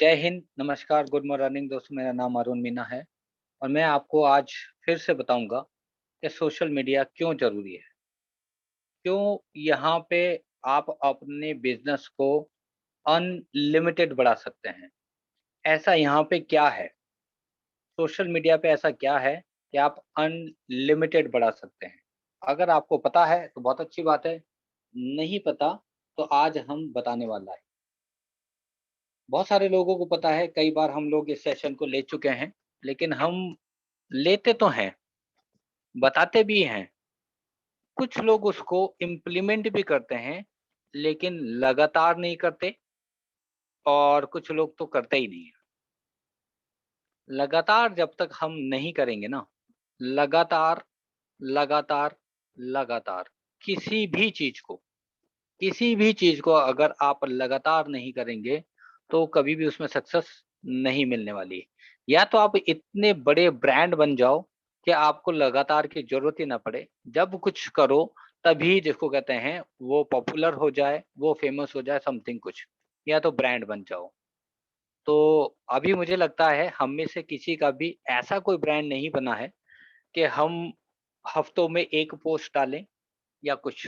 जय हिंद, नमस्कार, good morning दोस्तों। मेरा नाम अरुण मीना है और मैं आपको आज फिर से बताऊंगा कि सोशल मीडिया क्यों ज़रूरी है। क्यों यहाँ पे आप अपने बिज़नेस को अनलिमिटेड बढ़ा सकते हैं। ऐसा यहाँ पे क्या है? सोशल मीडिया पे ऐसा क्या है कि आप अनलिमिटेड बढ़ा सकते हैं? अगर आपको पता है तो बहुत अच्छी बात है, नहीं पता तो आज हम बताने वाला है। बहुत सारे लोगों को पता है, कई बार हम लोग इस सेशन को ले चुके हैं, लेकिन हम लेते तो हैं, बताते भी हैं, कुछ लोग उसको इम्प्लीमेंट भी करते हैं, लेकिन लगातार नहीं करते और कुछ लोग तो करते ही नहीं हैं। लगातार जब तक हम नहीं करेंगे ना, लगातार, लगातार, लगातार किसी भी चीज़ को किसी भी चीज़ को अगर आप लगातार नहीं करेंगे, तो कभी भी उसमें सक्सेस नहीं मिलने वाली है। या तो आप इतने बड़े ब्रांड बन जाओ कि आपको लगातार की ज़रूरत ही ना पड़े। जब कुछ करो तभी जिसको कहते हैं वो पॉपुलर हो जाए, वो फ़ेमस हो जाए समथिंग कुछ, या तो ब्रांड बन जाओ। तो अभी मुझे लगता है हम में से किसी का भी ऐसा कोई ब्रांड नहीं बना है कि हम हफ्तों में 1 पोस्ट डालें या कुछ।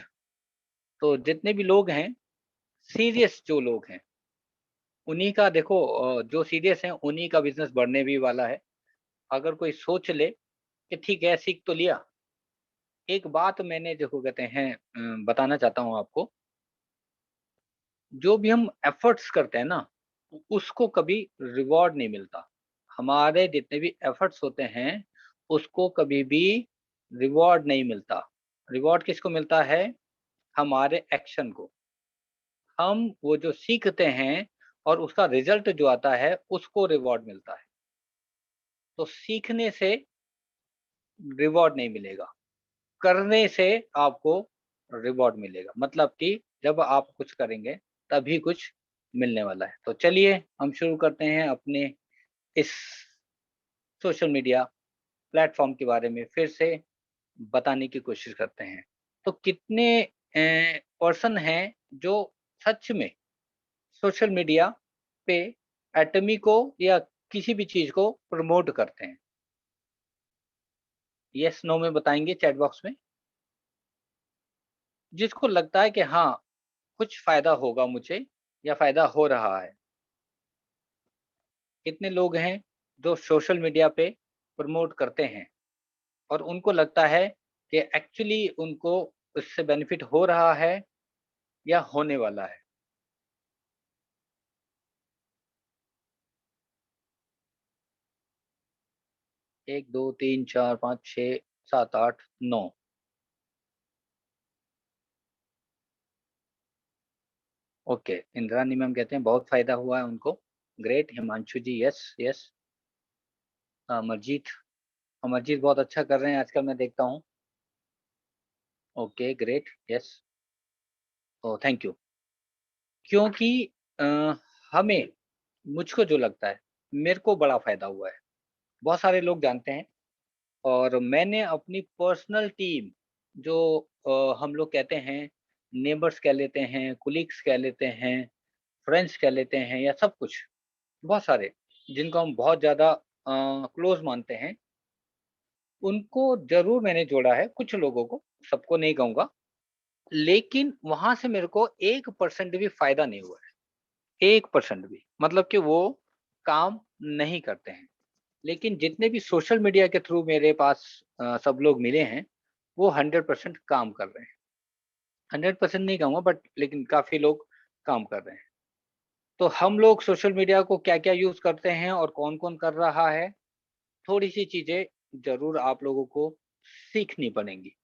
तो जितने भी लोग हैं, सीरियस जो लोग हैं, उन्हीं का देखो जो सीरियस हैं उन्हीं का बिज़नेस बढ़ने भी वाला है। अगर कोई सोच ले कि ठीक है सीख तो लिया, एक बात मैंने देखो कहते हैं बताना चाहता हूँ आपको, जो भी हम एफर्ट्स करते हैं ना, उसको कभी रिवॉर्ड नहीं मिलता। हमारे जितने भी एफर्ट्स होते हैं, उसको कभी भी रिवॉर्ड नहीं मिलता। रिवॉर्ड किसको मिलता है? हमारे एक्शन को। हम वो जो सीखते हैं और उसका रिज़ल्ट जो आता है, उसको रिवॉर्ड मिलता है। तो सीखने से रिवॉर्ड नहीं मिलेगा, करने से आपको रिवॉर्ड मिलेगा। मतलब कि जब आप कुछ करेंगे, तभी कुछ मिलने वाला है। तो चलिए हम शुरू करते हैं अपने इस सोशल मीडिया प्लेटफ़ॉर्म के बारे में फिर से बताने की कोशिश करते हैं। तो कितने पर्सन हैं जो सच में सोशल मीडिया पे एटमी को या किसी भी चीज़ को प्रमोट करते हैं? येस, नो में बताएँगे चैट बॉक्स में। जिसको लगता है कि हाँ, कुछ फ़ायदा होगा मुझे या फ़ायदा हो रहा है। कितने लोग हैं जो सोशल मीडिया पे प्रमोट करते हैं और उनको लगता है कि एक्चुअली उनको उससे बेनिफिट हो रहा है या होने वाला है। 1, 2, 3, 4, 5, 6, 7, 8, 9। ओके, इंद्रानी मैम कहते हैं बहुत फ़ायदा हुआ है उनको। ग्रेट, हिमांशु जी यस, यस। अमरजीत अमरजीत बहुत अच्छा कर रहे हैं आजकल मैं देखता हूँ। Okay, great, yes. Oh, thank you. क्योंकि अ, हमें मुझको जो लगता है, मेरे को बड़ा फ़ायदा हुआ है। बहुत सारे लोग जानते हैं और मैंने अपनी पर्सनल टीम जो हम लोग कहते हैं, नेबर्स कह लेते हैं, कोलीग्स कह लेते हैं, फ्रेंड्स कह लेते हैं या सब कुछ, बहुत सारे, जिनको हम बहुत ज़्यादा क्लोज़ मानते हैं, उनको ज़रूर मैंने जोड़ा है, कुछ लोगों को, सबको नहीं कहूँगा। लेकिन वहाँ से मेरे को 1% भी फ़ायदा नहीं हुआ है, 1% भी। मतलब कि वो काम नहीं करते हैं। लेकिन जितने भी सोशल मीडिया के थ्रू मेरे पास सब लोग मिले हैं, वो 100% काम कर रहे हैं। 100% नहीं कहूँगा बट लेकिन काफ़ी लोग काम कर रहे हैं। तो हम लोग सोशल मीडिया को क्या-क्या यूज़ करते हैं और कौन-कौन कर रहा है, थोड़ी-सी चीज़ें ज़रूर आप लोगों को सीखनी पड़ेंगी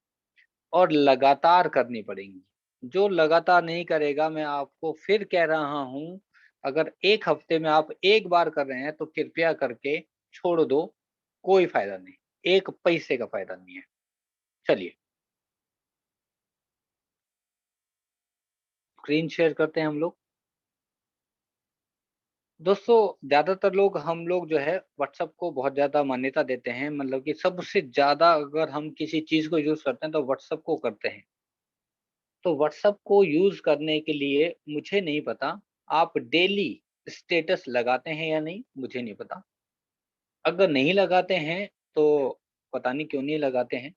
और लगातार करनी पड़ेंगी। जो लगातार नहीं करेगा, मैं आपको फिर कह रहा हूँ, अगर 1 हफ्ते में आप 1 बार कर रहे हैं, तो कृपया करके छोड़ दो, कोई फ़ायदा नहीं, 1 पैसे का फ़ायदा नहीं है। चलिए, स्क्रीन शेयर करते हैं हम लोग। दोस्तों, ज़्यादातर लोग हम लोग जो है व्हाट्सएप को बहुत ज़्यादा मान्यता देते हैं, मतलब कि सबसे ज़्यादा अगर हम किसी चीज़ को यूज़ करते हैं, तो व्हाट्सएप को करते हैं। तो व्हाट्सएप को यूज़ करने के लिए मुझे नहीं पता, आप डेली स्टेटस लगाते हैं या नहीं, मुझे नहीं पता। अगर नहीं लगाते हैं, तो पता नहीं क्यों नहीं लगाते हैं।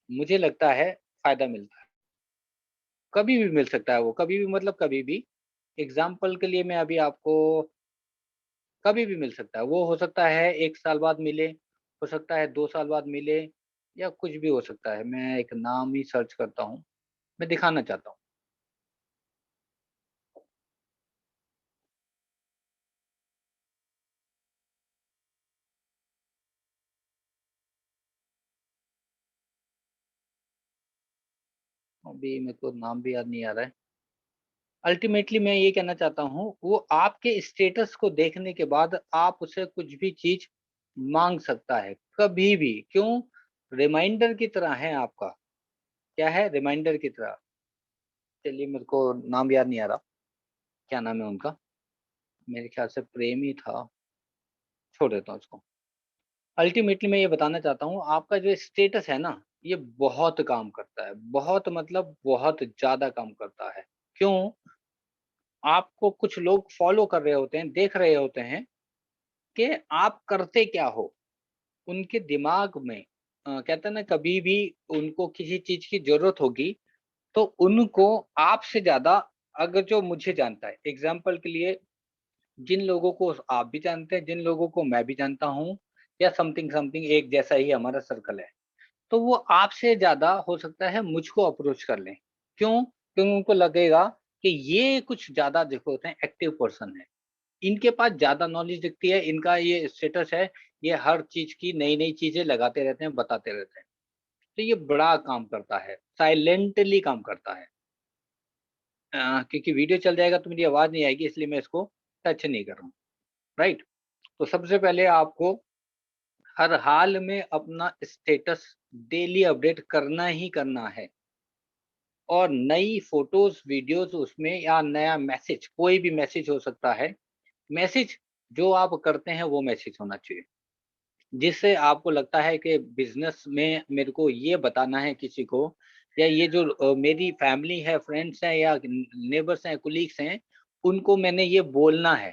मुझे लगता है फ़ायदा मिलता है। कभी भी मिल सकता है वो, कभी भी मतलब कभी भी। एग्ज़ाम्पल के लिए मैं अभी आपको कभी भी मिल सकता है। वो हो सकता है 1 साल बाद मिले, हो सकता है 2 साल बाद मिले या कुछ भी हो सकता है। मैं एक नाम ही सर्च करता हूँ, मैं दिखाना चाहता हूँ। अभी मेरे को नाम भी याद नहीं आ रहा है। अल्टीमेटली मैं ये कहना चाहता हूँ, वो आपके स्टेटस को देखने के बाद आप उससे कुछ भी चीज़ माँग सकता है, कभी भी। क्यों? रिमाइंडर की तरह है आपका। क्या है? रिमाइंडर की तरह। चलिए मेरे को नाम याद नहीं आ रहा, क्या नाम है उनका? मेरे ख्याल से प्रेम ही था, छोड़ देता हूँ उसको। अल्टीमेटली मैं ये बताना चाहता हूँ, आपका जो स्टेटस है ना, ये बहुत काम करता है। बहुत मतलब बहुत ज़्यादा काम करता है। क्यों? आपको कुछ लोग फ़ॉलो कर रहे होते हैं, देख रहे होते हैं कि आप करते क्या हो? उनके दिमाग में कहते हैं ना कभी भी उनको किसी चीज़ की ज़रूरत होगी, तो उनको आपसे ज़्यादा अगर जो मुझे जानता है, एग्ज़ाम्पल के लिए जिन लोगों को आप भी जानते हैं, जिन लोगों को मैं भी जानता हूँ या समथिंग एक जैसा ही हमारा सर्कल है, तो वो आपसे ज़्यादा हो सकता है मुझको अप्रोच कर लें। क्यों? क्योंकि उनको लगेगा कि ये कुछ ज़्यादा देखो होते हैं एक्टिव पर्सन है। इनके पास ज़्यादा नॉलेज दिखती है, इनका ये स्टेटस है, ये हर चीज़ की नई-नई चीज़ें लगाते रहते हैं, बताते रहते हैं। तो ये बड़ा काम करता है, साइलेंटली काम करता है। क्योंकि वीडियो चल जाएगा तो मेरी आवाज़ नहीं आएगी इसलिए मैं इसको टच नहीं कर रहा हूँ, राइट? तो सबसे पहले आपको हर हाल में अपना स्टेटस डेली अपडेट करना ही करना है और नई फ़ोटोज़, वीडियोज़ उसमें या नया मैसेज, कोई भी मैसेज हो सकता है। मैसेज जो आप करते हैं वो मैसेज होना चाहिए। जिससे आपको लगता है कि बिज़नेस में मेरे को ये बताना है किसी को या ये जो मेरी फैमिली है, फ्रेंड्स हैं या नेबर्स हैं, कोलीग्स हैं, उनको मैंने ये बोलना है।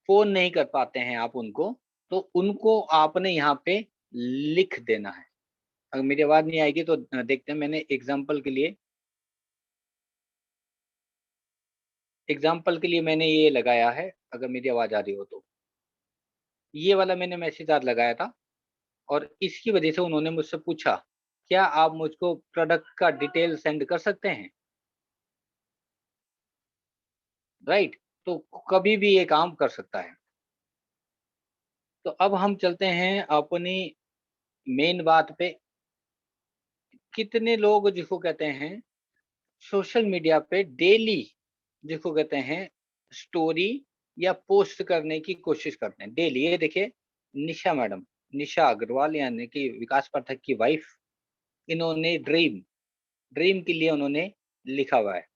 फ़ोन नहीं कर पाते हैं आप उनको, तो उनको आपने यहाँ पे लिख देना है। अगर मेरी आवाज़ नहीं आएगी तो देखते हैं मैंने एग्ज़ाम्पल के लिए मैंने ये लगाया है, अगर मेरी आवाज़ आ रही हो तो। ये वाला मैंने मैसेज आज लगाया था और इसकी वजह से उन्होंने मुझसे पूछा, "क्या आप मुझको प्रोडक्ट का डिटेल सेंड कर सकते हैं?" राइट? तो कभी भी ये काम कर सकता है। तो अब हम चलते हैं अपनी मेन बात पे, कितने लोग जिसको कहते हैं सोशल मीडिया पे डेली जिसको कहते हैं स्टोरी या पोस्ट करने की कोशिश करते हैं, डेली। ये देखिए निशा मैडम, निशा अग्रवाल यानी कि विकास पाठक की वाइफ़, इन्होंने ड्रीम के लिए उन्होंने लिखा हुआ है।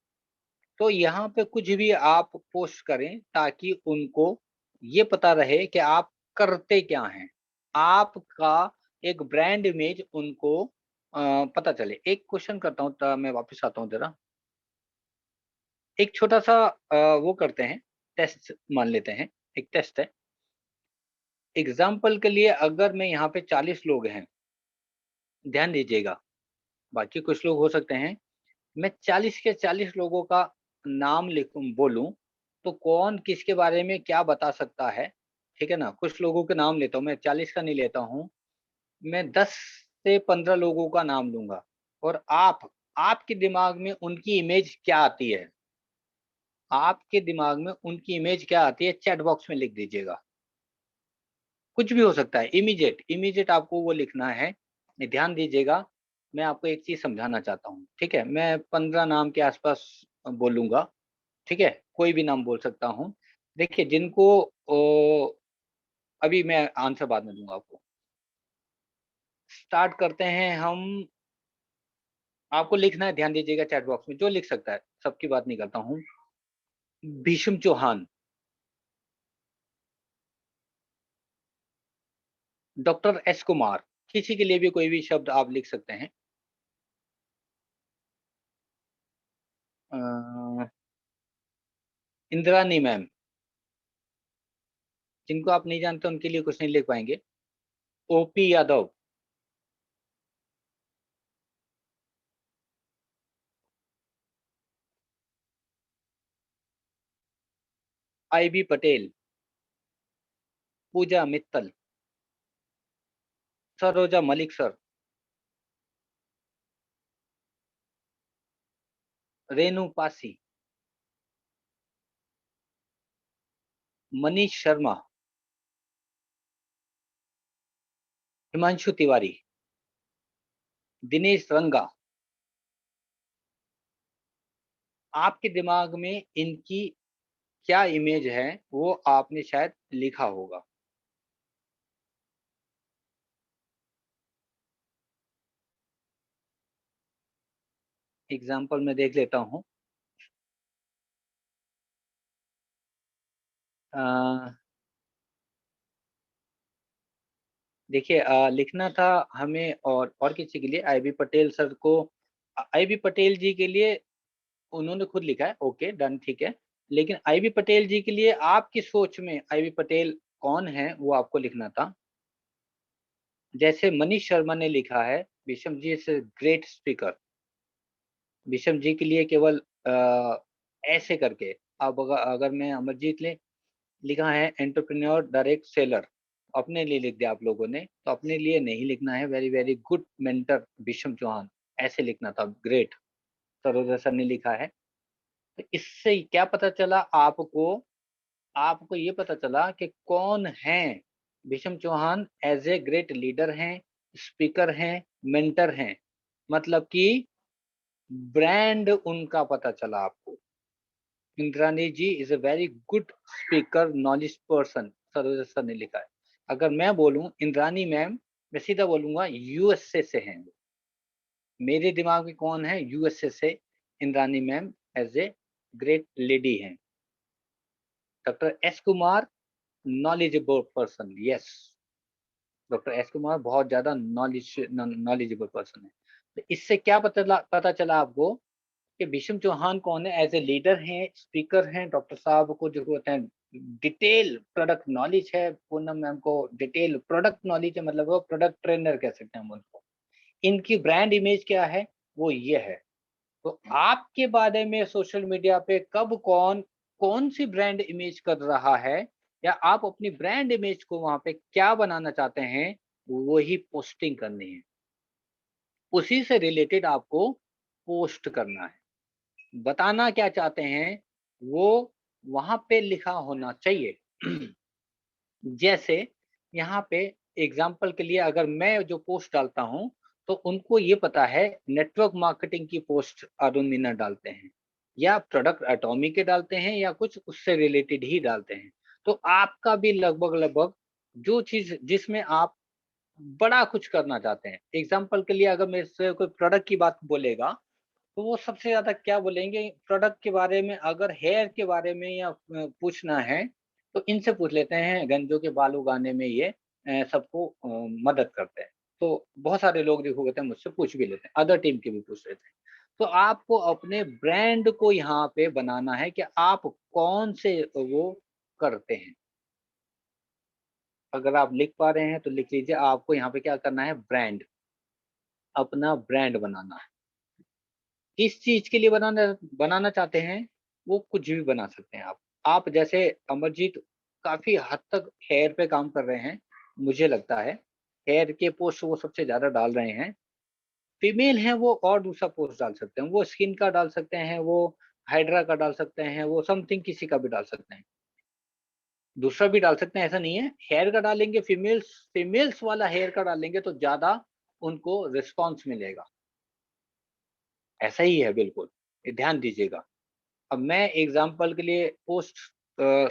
तो यहाँ पे कुछ भी आप पोस्ट करें ताकि उनको ये पता रहे कि आप करते क्या हैं। आपका एक ब्रांड इमेज उनको पता चले। एक क्वेश्चन करता हूँ मैं वापस आता हूँ ज़रा। एक छोटा-सा वो करते हैं, टेस्ट मान लेते हैं, एक टेस्ट है। एग्ज़ाम्पल के लिए अगर मैं यहाँ पे 40 लोग हैं, ध्यान दीजिएगा, बाकी कुछ लोग हो सकते हैं। मैं 40 के 40 लोगों का नाम लिखूँ बोलूँ, तो कौन किसके बारे में क्या बता सकता है, ठीक है ना? कुछ लोगों के नाम लेता हूँ, मैं 40 का नहीं लेता हूँ, मैं 10 से 15 लोगों का नाम लूँगा और आपके दिमाग में उनकी इमेज क्या आती है? आपके दिमाग में उनकी इमेज क्या आती है, चैट बॉक्स में लिख दीजिएगा। कुछ भी हो सकता है, इमीडिएट आपको वो लिखना है। ध्यान दीजिएगा, मैं आपको एक चीज़ समझाना चाहता हूँ, ठीक है? मैं 15 नाम के आस-पास बोलूँगा, ठीक है? कोई भी नाम बोल सकता हूँ। देखिए जिनको अभी मैं आंसर बाद में दूँगा आपको। स्टार्ट करते हैं हम, आपको लिखना है, ध्यान दीजिएगा चैट बॉक्स में, जो लिख सकता है, सबकी बात नहीं करता हूँ। भीष्म चौहान, डॉक्टर एस कुमार, किसी के लिए भी कोई भी शब्द आप लिख सकते हैं। अ, इंदिरानी मैम, जिनको आप नहीं जानते उनके लिए कुछ नहीं लिख पाएंगे। ओपी यादव, आईबी पटेल, पूजा मित्तल, सरोजा मलिक सर, रेनू पासी, मनीष शर्मा, हिमांशु तिवारी, दिनेश रंगा। आपके दिमाग में इनकी क्या इमेज है वो आपने शायद लिखा होगा। एग्जाम्पल मैं देख लेता हूँ। देखिए, लिखना था हमें और किसी के लिए, आईबी पटेल सर को, आईबी पटेल जी के लिए उन्होंने खुद लिखा है, ओके डन, ठीक है। लेकिन आईबी पटेल जी के लिए आपकी सोच में आईबी पटेल कौन है वो आपको लिखना था। जैसे मनीष शर्मा ने लिखा है, विषम जी इज ग्रेट स्पीकर। विषम जी के लिए केवल ऐसे करके, अब अगर मैं अमरजीत ले लिखा है एंटरप्रेन्योर डायरेक्ट सेलर, अपने लिए लिख दिया आप लोगों ने, तो अपने लिए नहीं लिखना है। वेरी वेरी गुड मेंटर विषम चौहान, ऐसे लिखना था। ग्रेट सरोजा सर ने लिखा है। तो इससे क्या पता चला आपको, आपको ये पता चला कि कौन है Bhishma Chauhan. As a great leader हैं, स्पीकर हैं, मेंटर हैं, मतलब कि ब्रांड उनका पता चला आपको। Indrani ji is a very good speaker, knowledge person, Saroja sir ने लिखा है। अगर मैं बोलूं इंद्रानी मैम, मैं सीधा बोलूंगा यूएसए से हैं वो। मेरे दिमाग में कौन है, यूएसए से Indrani ma'am as a great lady हैं। Doctor S Kumar, knowledgeable person, yes. Doctor S Kumar बहुत ज्यादा नॉलेजेबल पर्सन है। तो इससे क्या पता चला आपको कि भीष्म चौहान कौन है, एज ए लीडर हैं, स्पीकर हैं। डॉक्टर साहब को जो होते हैं डिटेल प्रोडक्ट नॉलेज है, पूनम मैम को डिटेल प्रोडक्ट नॉलेज है, मतलब वो प्रोडक्ट ट्रेनर कह सकते हैं हम उनको। इनकी ब्रांड इमेज क्या है, वो ये है। तो आपके बारे में सोशल मीडिया पे कब कौन कौन सी ब्रांड इमेज कर रहा है, या आप अपनी ब्रांड इमेज को वहां पे क्या बनाना चाहते हैं, वही पोस्टिंग करनी है। उसी से रिलेटेड आपको पोस्ट करना है। बताना क्या चाहते हैं वो वहां पे लिखा होना चाहिए। जैसे यहाँ पे एग्जाम्पल के लिए अगर मैं जो पोस्ट डालता हूँ, तो उनको ये पता है नेटवर्क मार्केटिंग की पोस्ट अरुण मीना डालते हैं, या प्रोडक्ट एटॉमी के डालते हैं, या कुछ उससे रिलेटेड ही डालते हैं। तो आपका भी लगभग लगभग जो चीज जिसमें आप बड़ा कुछ करना चाहते हैं, एग्जाम्पल के लिए अगर मेरे से कोई प्रोडक्ट की बात बोलेगा, तो वो सबसे ज्यादा क्या बोलेंगे प्रोडक्ट के बारे में। अगर हेयर के बारे में या पूछना है, तो इनसे पूछ लेते हैं, गंजों के बाल उगाने में ये सबको मदद करते हैं। तो बहुत सारे लोग जो होते हैं मुझसे पूछ भी लेते हैं, अदर टीम के भी पूछ लेते हैं। तो आपको अपने ब्रांड को यहाँ पे बनाना है कि आप कौन से वो करते हैं। अगर आप लिख पा रहे हैं तो लिख लीजिए, आपको यहाँ पे क्या करना है, ब्रांड, अपना ब्रांड बनाना है। किस चीज के लिए बनाना बनाना चाहते हैं, वो कुछ भी बना सकते हैं आप जैसे अमरजीत काफी हद तक हेयर पे काम कर रहे हैं, मुझे लगता है हेयर के पोस्ट वो सबसे ज्यादा डाल रहे हैं। फीमेल हैं वो और दूसरा पोस्ट डाल सकते हैं, वो स्किन का डाल सकते हैं, वो हाइड्रा का डाल सकते हैं, वो समथिंग किसी का भी डाल सकते हैं, दूसरा भी डाल सकते हैं, ऐसा नहीं है। हेयर का डालेंगे, फीमेल्स फीमेल्स वाला हेयर का डालेंगे तो ज्यादा उनको रिस्पॉन्स मिलेगा। ऐसा ही है बिल्कुल, ये ध्यान दीजिएगा। अब मैं एग्जाम्पल के लिए पोस्ट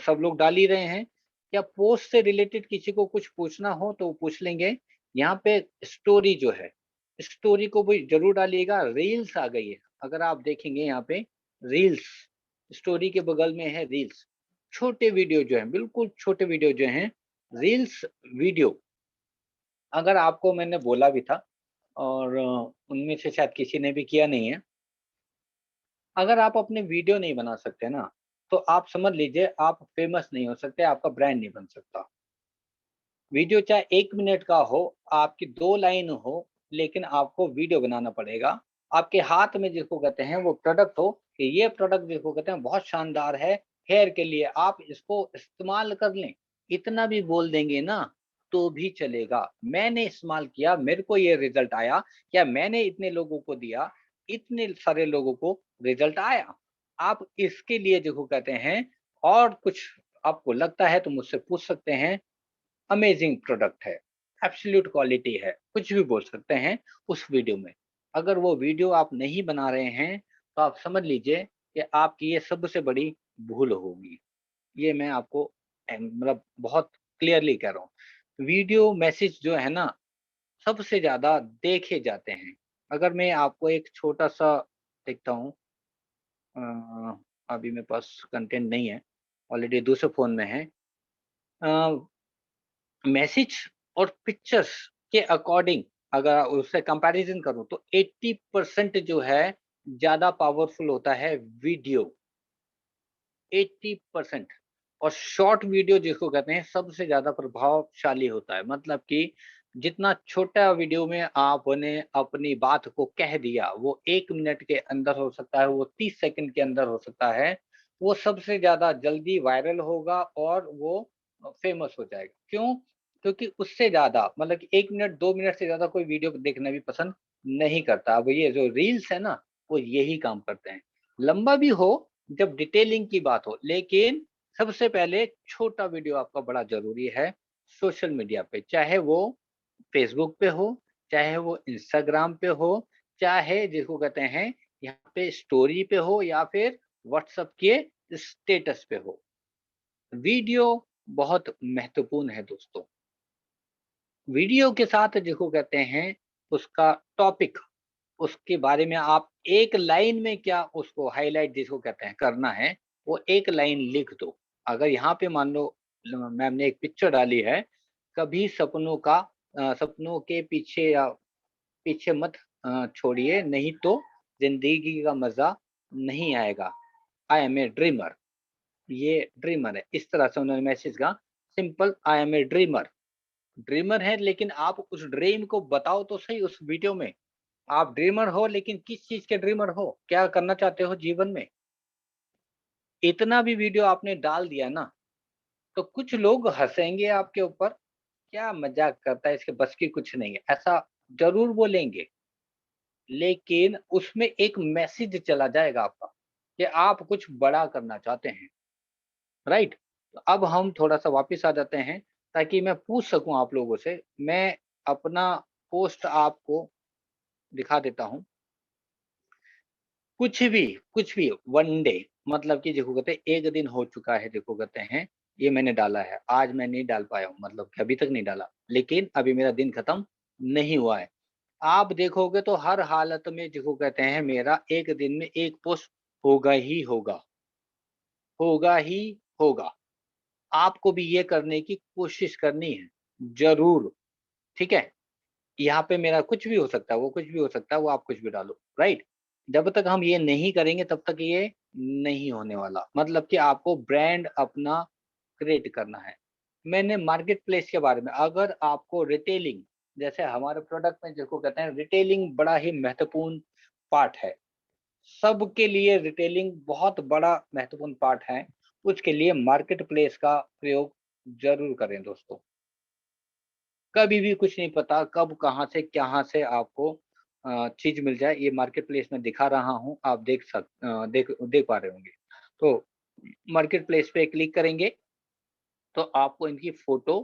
सब लोग डाल ही रहे हैं, या पोस्ट से रिलेटेड किसी को कुछ पूछना हो तो पूछ लेंगे। यहाँ पे स्टोरी जो है, स्टोरी को भी जरूर डालिएगा। रील्स आ गई है, अगर आप देखेंगे यहाँ पे रील्स, स्टोरी के बगल में है रील्स। छोटे वीडियो जो है, बिल्कुल छोटे वीडियो जो हैं, रील्स वीडियो। अगर आपको मैंने बोला भी था और उनमें से शायद किसी ने भी किया नहीं है, अगर आप अपने वीडियो नहीं बना सकते ना, तो आप समझ लीजिए आप फेमस नहीं हो सकते, आपका ब्रांड नहीं बन सकता। वीडियो चाहे 1 मिनट का हो, आपकी 2 लाइन हो, लेकिन आपको वीडियो बनाना पड़ेगा। आपके हाथ में जिसको कहते हैं वो प्रोडक्ट हो, कि ये प्रोडक्ट जिसको कहते हैं बहुत शानदार है, हेयर के लिए आप इसको इस्तेमाल कर लें। इतना भी बोल देंगे ना, तो भी चलेगा। मैंने इस्तेमाल किया, मेरे को ये रिज़ल्ट आया, या मैंने इतने लोगों को दिया, इतने सारे लोगों को रिज़ल्ट आया। आप इसके लिए जिसको कहते हैं और कुछ आपको लगता है तो मुझसे पूछ सकते हैं। अमेजिंग प्रोडक्ट है, एब्सोल्यूट क्वालिटी है, कुछ भी बोल सकते हैं उस वीडियो में। अगर वो वीडियो आप नहीं बना रहे हैं, तो आप समझ लीजिए कि आपकी ये सबसे बड़ी भूल होगी। ये मैं आपको मतलब बहुत क्लियरली कह रहा हूँ। वीडियो मैसेज जो है ना, सबसे ज़्यादा देखे जाते हैं। अगर मैं आपको एक छोटा-सा देखता हूँ, अ, अभी मेरे पास कंटेंट नहीं है, ऑलरेडी दूसरे फ़ोन में है। अ, मैसेज और पिक्चर्स के अकॉर्डिंग अगर उससे कंपैरिज़न करूँ तो 80% जो है ज़्यादा पावरफुल होता है वीडियो, 80%। और शॉर्ट वीडियो जिसको कहते हैं सबसे ज़्यादा प्रभावशाली होता है। मतलब कि जितना छोटा वीडियो में आपने अपनी बात को कह दिया, वो 1 मिनट के अंदर हो सकता है, वो 30 सेकंड के अंदर हो सकता है, वो सबसे ज़्यादा जल्दी वायरल होगा और वो फ़ेमस हो जाएगा। क्यों? क्योंकि उससे ज़्यादा मतलब कि 1 मिनट, 2 मिनट से ज़्यादा कोई वीडियो देखना भी पसंद नहीं करता। अब ये जो रील्स है ना, वो यही काम करते हैं। लंबा भी हो जब डिटेलिंग की बात हो, लेकिन सबसे पहले छोटा वीडियो आपका बड़ा ज़रूरी है सोशल मीडिया पे, चाहे वो फ़ेसबुक पे हो, चाहे वो इंस्टाग्राम पे हो, चाहे जिसको कहते हैं यहाँ पे स्टोरी पे हो या फिर व्हाट्सएप के स्टेटस पे हो। वीडियो बहुत महत्वपूर्ण है दोस्तों। वीडियो के साथ जिसको कहते हैं उसका टॉपिक, उसके बारे में आप एक लाइन में क्या उसको हाइलाइट जिसको कहते हैं करना है, वो एक लाइन लिख दो। अगर यहाँ पे मान लो मैम ने एक पिक्चर डाली है, कभी सपनों के पीछे या पीछे मत छोड़िए, नहीं तो ज़िंदगी का मज़ा नहीं आएगा। आई एम ए ड्रीमर, ये ड्रीमर है। इस तरह से उन्होंने मैसेज का simple I am a dreamer, dreamer है लेकिन आप उस ड्रीम को बताओ तो सही उस वीडियो में। आप ड्रीमर हो लेकिन किस चीज़ के ड्रीमर हो? क्या करना चाहते हो जीवन में? इतना भी वीडियो आपने डाल दिया ना, तो कुछ लोग हँसेंगे आपके ऊपर, क्या मज़ाक करता है, इसके बस की कुछ नहीं है, ऐसा ज़रूर बोलेंगे। लेकिन उसमें एक मैसेज चला जाएगा आपका, कि आप कुछ बड़ा करना चाहते हैं, राइट? तो अब हम थोड़ा-सा वापिस आ जाते हैं, ताकि मैं पूछ सकूँ आप लोगों से। मैं अपना पोस्ट आपको दिखा देता हूँ। कुछ भी वन डे मतलब कि जिसको कहते हैं 1 दिन हो चुका है जिसको कहते हैं, ये मैंने डाला है। आज मैं नहीं डाल पाया हूँ मतलब कि अभी तक नहीं डाला, लेकिन अभी मेरा दिन खत्म नहीं हुआ है। आप देखोगे तो हर हालत में जिसको कहते हैं मेरा 1 दिन में 1 पोस्ट होगा ही होगा, होगा ही होगा। आपको भी ये करने की कोशिश करनी है, ज़रूर, ठीक है? यहाँ पे मेरा कुछ भी हो सकता है, वो कुछ भी हो सकता है, वो आप कुछ भी डालो, राइट? जब तक हम ये नहीं करेंगे तब तक ये नहीं होने वाला। मतलब कि आपको ब्रांड अपना क्रिएट करना है। मैंने मार्केट प्लेस के बारे में अगर आपको रिटेलिंग जैसे हमारे प्रोडक्ट में जिसको कहते हैं रिटेलिंग बड़ा ही महत्वपूर्ण पार्ट है। सबके लिए रिटेलिंग बहुत बड़ा महत्वपूर्ण पार्ट है। उसके लिए मार्केट प्लेस का प्रयोग ज़रूर करें दोस्तों। कभी भी कुछ नहीं पता कब कहाँ से आपको चीज़ मिल जाए। ये मार्केट प्लेस में दिखा रहा हूँ, आप देख देख पा रहे होंगे। तो मार्केट प्लेस पे क्लिक करेंगे, तो आपको इनकी फ़ोटो,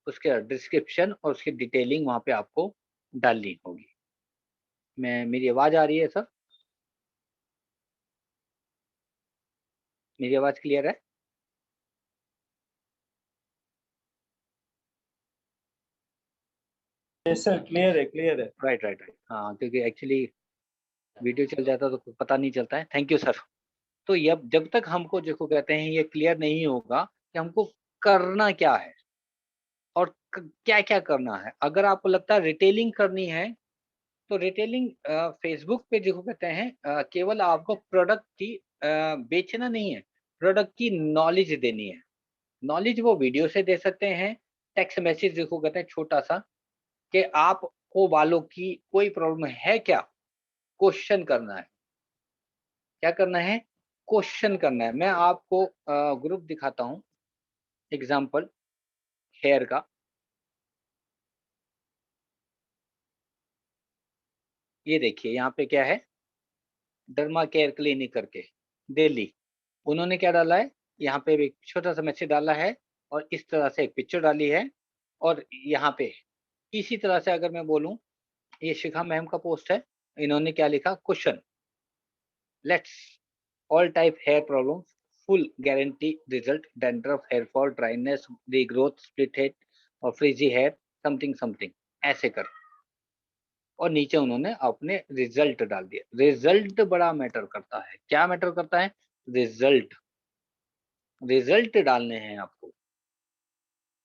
उसके डिस्क्रिप्शन और उसकी डिटेलिंग वहाँ पे आपको डालनी होगी। मेरी आवाज़ आ रही है सर? मेरी आवाज़ क्लियर है? यस सर, क्लियर है, क्लियर है। Right, right, right. हाँ, क्योंकि एक्चुअली वीडियो चल जाता तो पता नहीं चलता है। Thank you sir. तो यब जब तक हमको जिसको कहते हैं ये क्लियर नहीं होगा कि हमको करना क्या है और क्या-क्या करना है। अगर आपको लगता है रिटेलिंग करनी है, तो रिटेलिंग फेसबुक पे जिसको कहते हैं केवल आपको प्रोडक्ट की बेचना नहीं है, प्रोडक्ट की नॉलेज देनी है। नॉलेज वो वीडियो से दे सकते हैं, टेक्स्ट मैसेज जिसको कहते हैं छोटा-सा, कि आपको बालों की कोई प्रॉब्लम है क्या? क्वेश्चन करना है। क्या करना है? क्वेश्चन करना है। मैं आपको ग्रुप दिखाता हूँ, एग्ज़ाम्पल हेयर का। ये देखिए यहाँ पे क्या है, डर्मा केयर क्लिनिक करके, दिल्ली। उन्होंने क्या डाला है, यहाँ पे एक छोटा-सा मैसेज डाला है और इस तरह से एक पिक्चर डाली है और यहाँ पे इसी तरह से अगर मैं बोलूँ, ये शिखा मैम का पोस्ट है। इन्होंने क्या लिखा, question, let's all type hair problems, full guarantee result, dandruff, hair fall, dryness, regrowth, split head और फ्रिजी हेयर, समथिंग समथिंग, ऐसे कर। और नीचे उन्होंने अपने रिजल्ट डाल दिया। रिजल्ट बड़ा मैटर करता है। क्या मैटर करता है? रिजल्ट। रिजल्ट डालने हैं आपको।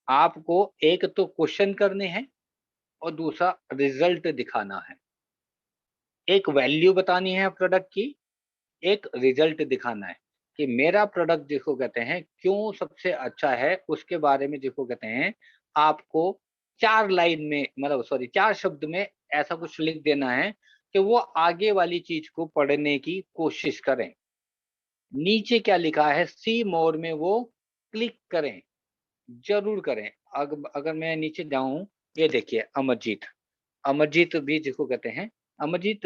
आपको एक तो क्वेश्चन करने हैं और दूसरा रिजल्ट दिखाना है। एक वैल्यू बतानी है प्रोडक्ट की, एक रिजल्ट दिखाना है कि मेरा प्रोडक्ट जिसको कहते हैं क्यों सबसे अच्छा है, उसके बारे में जिसको कहते हैं आपको 4 लाइन में, मतलब सॉरी 4 शब्द में ऐसा कुछ लिख देना है कि वो आगे वाली चीज़ को पढ़ने की कोशिश करें। नीचे क्या लिखा है, सी मोर में वो क्लिक करें, ज़रूर करें। अगर मैं नीचे जाऊँ, ये देखिए अमरजीत। अमरजीत भी जिसको कहते हैं, अमरजीत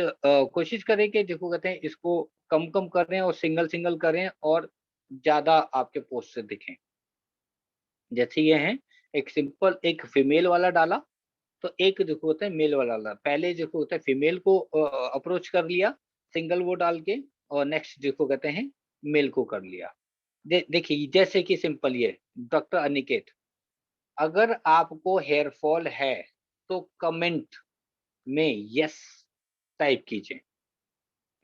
कोशिश करें कि जिसको कहते हैं इसको कम-कम करें और सिंगल-सिंगल करें और ज़्यादा आपके पोस्ट से दिखें। जैसे ये हैं, एक सिंपल एक फीमेल वाला डाला, तो एक देखो होता है मेल वाला डाला। पहले देखो होता है फीमेल को अप्रोच कर लिया, सिंगल वो डाल के, और नेक्स्ट जिसको कहते हैं मेल को कर लिया। देखिए जैसे कि सिंपल ये डॉक्टर अनिकेत, अगर आपको हेयर फॉल है, तो कमेंट में यस टाइप कीजिए।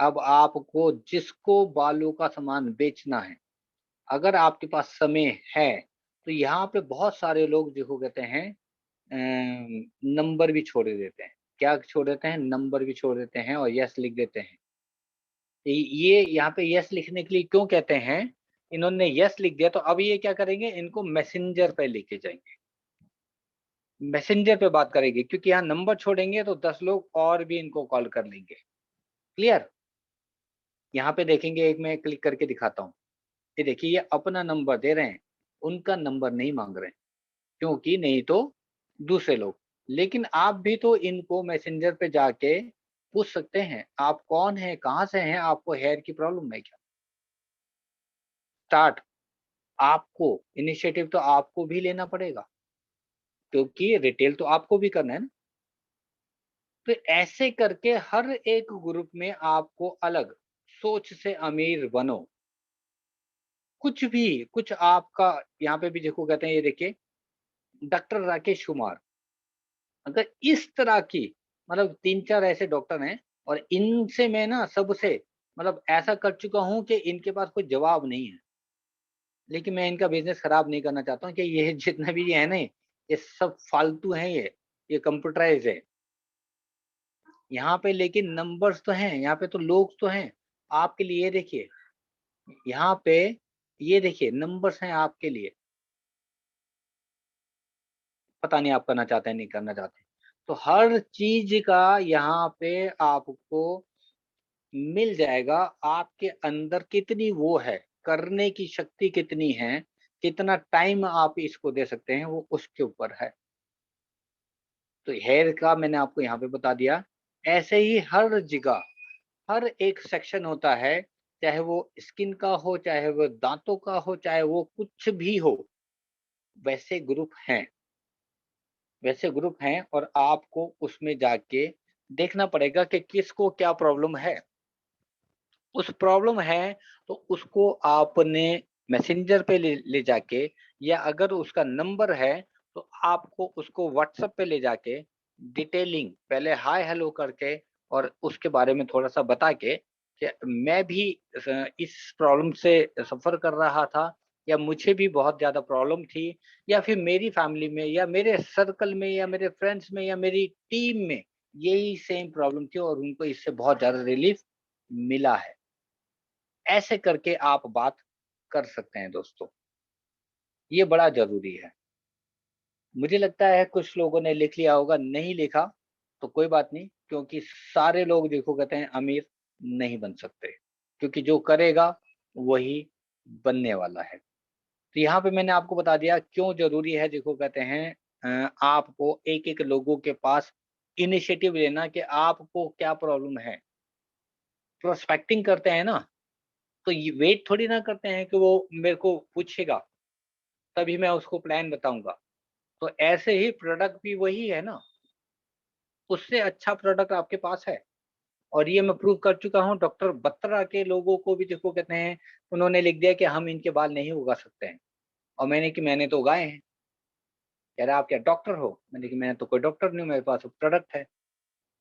अब आपको जिसको बालों का सामान बेचना है, अगर आपके पास समय है, तो यहाँ पे बहुत सारे लोग जिसको कहते हैं नंबर भी छोड़ देते हैं। क्या छोड़ देते हैं? नंबर भी छोड़ देते हैं और यस लिख देते हैं। ये यहाँ पे यस लिखने के लिए क्यों कहते हैं? इन्होंने यस लिख दिया, तो अब ये क्या करेंगे, इनको मैसेंजर पे लेके जाएँगे। मैसेंजर पे बात करेंगे, क्योंकि यहाँ नंबर छोड़ेंगे तो 10 लोग और भी इनको कॉल कर लेंगे। क्लियर? यहाँ पे देखेंगे, एक मैं क्लिक करके दिखाता हूँ। ये देखिए ये अपना नंबर दे रहे हैं, उनका नंबर नहीं माँग रहे हैं, क्योंकि नहीं तो दूसरे लोग। लेकिन आप भी तो इनको मैसेंजर पे जाके पूछ सकते हैं, आप कौन हैं? कहाँ से हैं? आपको हेयर की प्रॉब्लम है क्या? स्टार्ट आपको, इनिशिएटिव तो आपको भी लेना पड़ेगा, क्योंकि रिटेल तो आपको भी करना है ना। तो ऐसे करके हर एक ग्रुप में आपको अलग सोच से अमीर बनो। कुछ भी, कुछ आपका यहाँ पे भी देखो कहते हैं, ये देखिए डॉक्टर राकेश कुमार, अगर इस तरह की, मतलब 3-4 ऐसे डॉक्टर हैं और इनसे मैं ना सबसे, मतलब ऐसा कर चुका हूँ कि इनके पास कोई जवाब नहीं है। लेकिन मैं इनका बिज़नेस खराब नहीं करना चाहता हूँ कि ये जितना भी ये है ना, ये सब फालतू हैं ये कंप्यूटराइज़ है। यहाँ पे लेकिन नंबर्स तो हैं, यहाँ पे तो लोग तो हैं। आपके लिए ये देखिए, यहाँ पे ये देखिए नंबर्स हैं आपके लिए। पता नहीं आप करना चाहते हैं, नहीं करना चाहते। तो हर चीज़ का यहाँ पे आपको मिल जाएगा। आपके अंदर कितनी वो है, करने की शक्ति कितनी है, कितना टाइम आप इसको दे सकते हैं, वो उसके ऊपर है। तो हेयर का मैंने आपको यहाँ पे बता दिया। ऐसे ही हर जगह, हर एक सेक्शन होता है, चाहे वो स्किन का हो, चाहे वो दाँतों का हो, चाहे वो कुछ भी हो, वैसे ग्रुप हैं। वैसे ग्रुप हैं और आपको उसमें जाके देखना पड़ेगा कि किसको क्या प्रॉब्लम है। उस प्रॉब्लम है तो उसको आपने मैसेंजर पे ले ले जाके, या अगर उसका नंबर है तो आपको उसको व्हाट्सएप पे ले जाके डिटेलिंग पहले हाय हेलो करके और उसके बारे में थोड़ा-सा बता के कि मैं भी इस प्रॉब्लम से सफ़र कर रहा था, या मुझे भी बहुत ज़्यादा प्रॉब्लम थी, या फिर मेरी फैमिली में या मेरे सर्कल में या मेरे फ्रेंड्स में या मेरी टीम में यही सेम प्रॉब्लम थी और उनको इससे बहुत ज़्यादा रिलीफ़ मिला है। ऐसे करके आप बात कर सकते हैं दोस्तों। ये बड़ा ज़रूरी है। मुझे लगता है कुछ लोगों ने लिख लिया होगा, नहीं लिखा तो कोई बात नहीं, क्योंकि सारे लोग देखो कहते हैं अमीर नहीं बन सकते, क्योंकि जो करेगा वही बनने वाला है। तो यहाँ पे मैंने आपको बता दिया क्यों ज़रूरी है, देखो कहते हैं आपको एक-एक लोगों के पास इनिशिएटिव लेना कि आपको क्या प्रॉब्लम है। प्रोस्पेक्टिंग करते हैं ना, तो ये वेट थोड़ी ना करते हैं कि वो मेरे को पूछेगा, तभी मैं उसको प्लान बताऊँगा। तो ऐसे ही प्रोडक्ट भी वही है ना, उससे अच्छा प्रोडक्ट आपके पास है। और ये मैं प्रूव कर चुका हूँ, डॉक्टर बत्रा के लोगों को भी जिसको कहते हैं, उन्होंने लिख दिया कि हम इनके बाल नहीं उगा सकते हैं, और मैंने तो उगाए हैं। कह रहा आप क्या डॉक्टर हो? मैंने कि मैं तो कोई डॉक्टर नहीं हूँ, मेरे पास प्रोडक्ट है।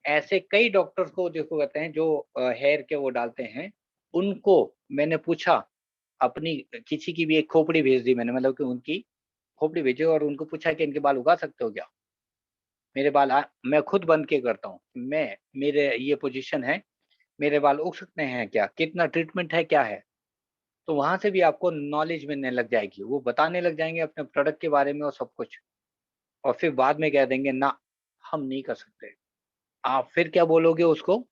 ऐसे कई डॉक्टर्स को जिसको कहते हैं जो हेयर के वो डालते हैं, उनको मैंने पूछा, अपनी किसी की भी एक खोपड़ी भेज दी मैंने, मतलब कि उनकी खोपड़ी भेजी और उनको पूछा कि इनके बाल उगा सकते हो क्या? मेरे बाल मैं खुद बंद के करता हूँ। मेरे ये पोज़ीशन है, मेरे बाल उग सकते हैं क्या? कितना ट्रीटमेंट है, क्या है? तो वहाँ से भी आपको नॉलेज मिलने लग जाएगी। वो बताने लग जाएँगे अपने प्रोडक्ट के बारे में और सब कुछ, और फिर बाद में कह देंगे ना, हम नहीं कर सकते। आप फिर क्या बोलोगे उसको?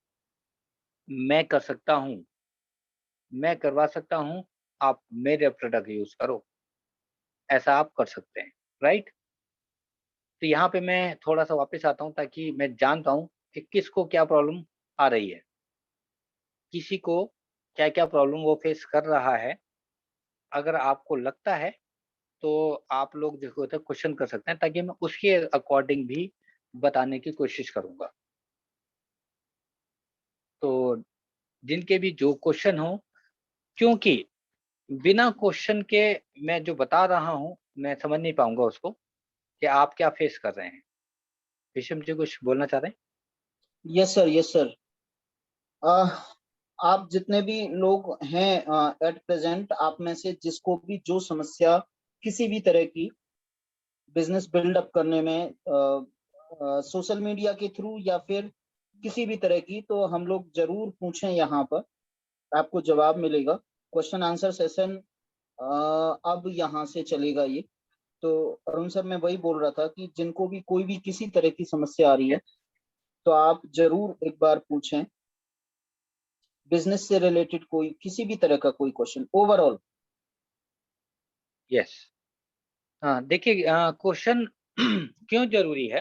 मैं कर सकता हूँ, मैं करवा सकता हूँ, आप मेरे प्रोडक्ट यूज़ करो। ऐसा आप कर सकते हैं, राइट? तो यहाँ पे मैं थोड़ा-सा वापस आता हूँ ताकि मैं जान पाऊँ कि किसको क्या प्रॉब्लम आ रही है। किसी को क्या-क्या प्रॉब्लम वो फेस कर रहा है। अगर आपको लगता है तो आप लोग जो होता है क्वेश्चन कर सकते हैं, ताकि मैं उसके अकॉर्डिंग भी बताने की कोशिश करूँगा। तो जिनके भी जो क्वेश्चन हो, क्योंकि बिना क्वेश्चन के मैं जो बता रहा हूँ, मैं समझ नहीं पाऊँगा उसको कि आप क्या फेस कर रहे हैं। विषम जी कुछ बोलना चाह रहे हैं? Yes sir, yes sir. आप जितने भी लोग हैं एट प्रेजेंट, आप में से जिसको भी जो समस्या किसी भी तरह की बिजनेस बिल्डअप करने में सोशल मीडिया के थ्रू या फिर किसी भी तरह की, तो हम लोग जरूर पूछें यहाँ पर, आपको जवाब मिलेगा। क्वेश्चन आंसर सेशन अब यहाँ से चलेगा ये। तो अरुण सर, मैं वही बोल रहा था कि जिनको भी कोई भी किसी तरह की समस्या आ रही है, तो आप जरूर एक बार पूछें, बिजनेस से रिलेटेड कोई किसी भी तरह का कोई क्वेश्चन ओवरऑल। यस। हाँ, देखिए क्वेश्चन क्यों ज़रूरी है?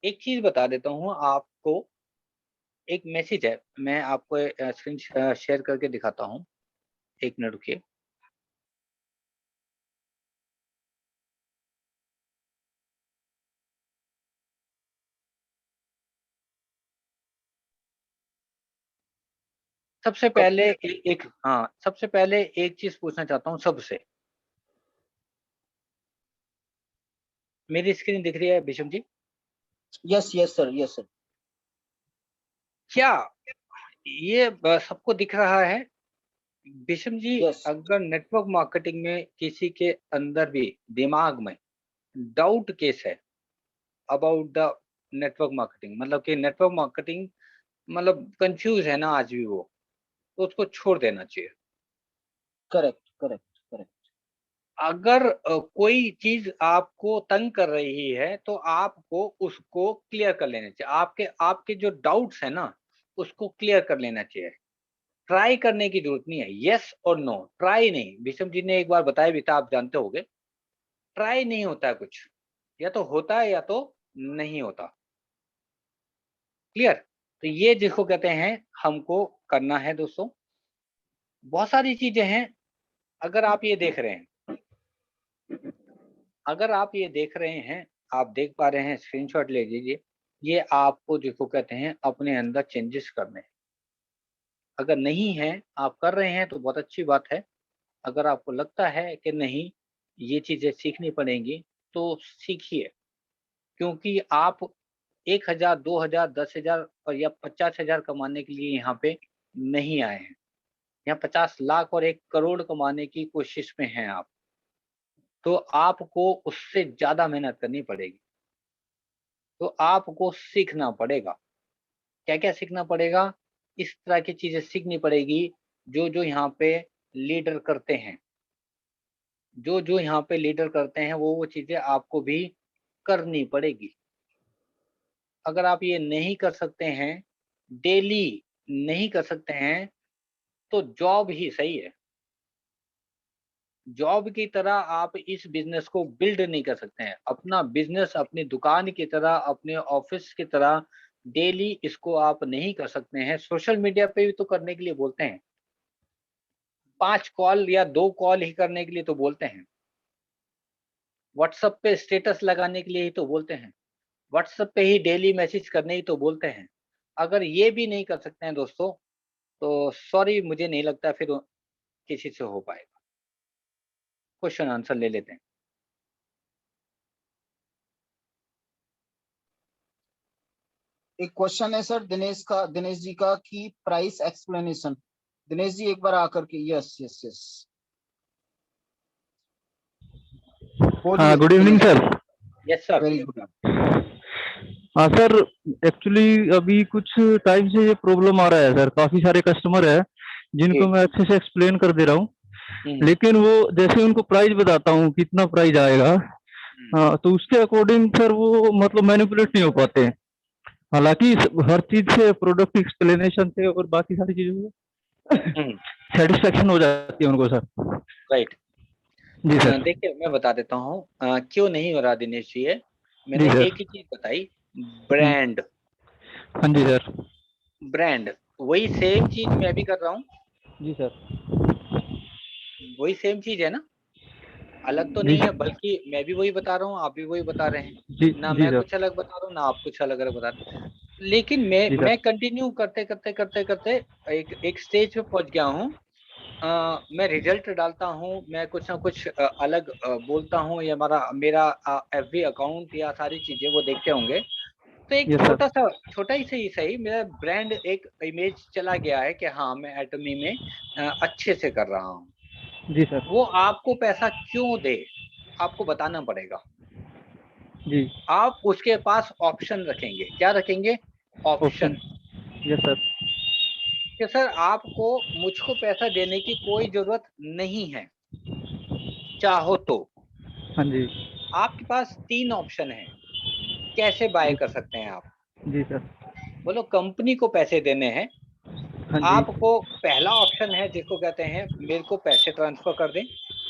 एक चीज़ बता देता हूँ आपको, एक मैसेज है, मैं आपको स्क्रीन शेयर करके दिखाता हूँ। 1 मिनट रुकिए। सबसे पहले ओके। सबसे पहले एक चीज़ पूछना चाहता हूँ सबसे। मेरी स्क्रीन दिख रही है Visham ji? Yes, yes sir, yes sir. क्या ये सबको दिख रहा है? विषम जी, यस। अगर नेटवर्क मार्केटिंग में किसी के अंदर भी दिमाग में डाउट केस है अबाउट द नेटवर्क मार्केटिंग, मतलब कि नेटवर्क मार्केटिंग मतलब कन्फ्यूज़ है ना आज भी वो, तो उसको छोड़ देना चाहिए। Correct, correct, correct. अगर कोई चीज़ आपको तंग कर रही है, तो आपको उसको क्लियर कर लेना चाहिए। आपके आपके जो डाउट्स हैं ना, उसको क्लियर कर लेना चाहिए। ट्राई करने की ज़रूरत नहीं है, येस और नो, ट्राई नहीं। विषम जी ने एक बार बताया भी था, आप जानते होंगे, ट्राई नहीं होता है कुछ, या तो होता है या तो नहीं होता। क्लियर? तो ये जिसको कहते हैं हमको करना है दोस्तों। बहुत सारी चीज़ें हैं, अगर आप ये देख रहे हैं, अगर आप ये देख रहे हैं, आप देख पा रहे हैं, स्क्रीनशॉट ले लीजिए। ये आपको जिसको कहते हैं अपने अंदर चेंजेस करने हैं। अगर नहीं है, आप कर रहे हैं तो बहुत अच्छी बात है। अगर आपको लगता है कि नहीं, ये चीज़ें सीखनी पड़ेंगी, तो सीखिए। क्योंकि आप 1000, 2000, 10,000 और या 50,000 कमाने के लिए यहाँ पे नहीं आए हैं। यहाँ 50 लाख और 1 करोड़ कमाने की कोशिश में हैं आप। तो आपको उससे ज़्यादा मेहनत करनी पड़ेगी। तो आपको सीखना पड़ेगा। क्या-क्या सीखना पड़ेगा? इस तरह की चीज़ें सीखनी पड़ेगी, जो-जो यहाँ पे लीडर करते हैं, जो यहाँ पे लीडर करते हैं वो चीज़ें आपको भी करनी पड़ेगी। अगर आप ये नहीं कर सकते हैं, डेली नहीं कर सकते हैं, तो जॉब ही सही है। जॉब की तरह आप इस बिज़नेस को बिल्ड नहीं कर सकते हैं। अपना बिज़नेस अपनी दुकान की तरह, अपने ऑफ़िस की तरह डेली इसको आप नहीं कर सकते हैं। सोशल मीडिया पे भी तो करने के लिए बोलते हैं। 5 कॉल या 2 कॉल ही करने के लिए तो बोलते हैं। व्हाट्सएप पे स्टेटस लगाने के लिए ही तो बोलते हैं। व्हाट्सएप पे ही डेली मैसेज करने ही तो बोलते हैं। अगर ये भी नहीं कर सकते हैं दोस्तों, तो सॉरी मुझे नहीं लगता फिर किसी से हो पाएगा। क्वेश्चन आंसर ले लेते हैं। एक क्वेश्चन है सर दिनेश जी का कि प्राइस एक्सप्लेनेशन। दिनेश जी एक बार आकर के, यस यस यस, बोलिए। हाँ, good evening sir. Yes sir. Very good. हाँ सर, एक्चुअली अभी कुछ टाइम से ये प्रॉब्लम आ रहा है सर। काफी सारे कस्टमर है जिनको जी। मैं अच्छे से एक्सप्लेन कर दे रहा हूँ, हुँ, लेकिन वो जैसे उनको प्राइस बताता हूँ कितना प्राइस आएगा, हुँ, हाँ, तो उसके अकॉर्डिंग सर वो मतलब मैनिपुलेट नहीं हो पाते हैं। हालांकि हर चीज से प्रोडक्ट एक्सप्लेनेशन से और बाकी सारी चीजों से हुँ, सेटिस्फेक्शन हो जाती है उनको सर। राइट। जी सर। देखिए मैं बता देता हूँ क्यों नहीं हो रहा दिनेश जी ये। जी मैंने सर। एक ही चीज़ बताई, हम्म, ब्रांड, हाँ जी सर। ब्रांड। वही सेम चीज़ मैं भी कर रहा हूँ, जी सर। वही सेम चीज़ है ना? अलग तो जी नहीं है, बल्कि मैं भी वही बता रहा हूँ, आप भी वही बता रहे हैं। जी ना जी मैं सर। कुछ अलग बता रहा हूँ, ना आप कुछ अलग बता रहे हैं। लेकिन जी मैं सर। कंटिन्यू करते एक एक स्टेज पे पहुँच गया हूँ। मैं रिजल्ट डालता हूँ, मैं कुछ ना कुछ अलग बोलता हूँ, या मेरा एफबी अकाउंट या सारी चीज़ें वो देखते होंगे। तो एक यस सर। छोटा ही सही मेरा ब्रांड एक इमेज चला गया है कि हाँ, मैं एटमी में अच्छे से कर रहा हूँ। जी सर। वो आपको पैसा क्यों दे, आपको बताना पड़ेगा। जी। आप उसके पास ऑप्शन रखेंगे, क्या रखेंगे? ऑप्शन। ऑप्शन। Yes sir. कि सर आपको मुझको पैसा देने की कोई ज़रूरत नहीं है, चाहो तो। हाँ जी। आपके पास 3 ऑप्शन हैं, कैसे बाय जी। कर सकते हैं आप? जी सर। बोलो कंपनी को पैसे देने हैं, हाँ जी। आपको पहला ऑप्शन है जिसको कहते हैं मेरे को पैसे ट्रांसफ़र कर दें,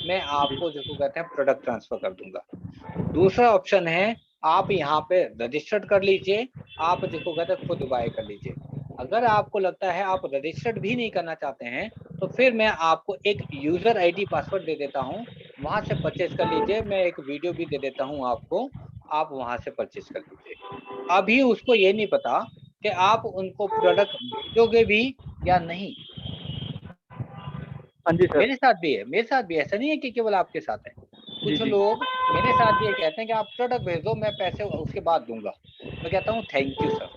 मैं जी। आपको जिसको कहते हैं प्रोडक्ट ट्रांसफ़र कर दूँगा। दूसरा ऑप्शन है आप यहाँ पे रजिस्टर्ड कर लीजिए, आप जिसको कहते हैं खुद बाय कर लीजिए। अगर आपको लगता है आप रजिस्टर्ड भी नहीं करना चाहते हैं, तो फिर मैं आपको एक यूज़र आईडी पासवर्ड दे देता हूँ, वहाँ से परचेज़ कर लीजिए। मैं एक वीडियो भी दे देता हूँ आपको, आप वहाँ से परचेज़ कर लीजिए। अभी उसको ये नहीं पता कि आप उनको प्रोडक्ट भेजोगे भी या नहीं। हाँ जी सर। मेरे साथ भी है, ऐसा नहीं है कि केवल आपके साथ है। जी कुछ जी। लोग मेरे साथ भी ये कहते हैं कि आप प्रोडक्ट भेज दो, मैं पैसे उसके बाद दूँगा। मैं कहता हूँ थैंक यू सर।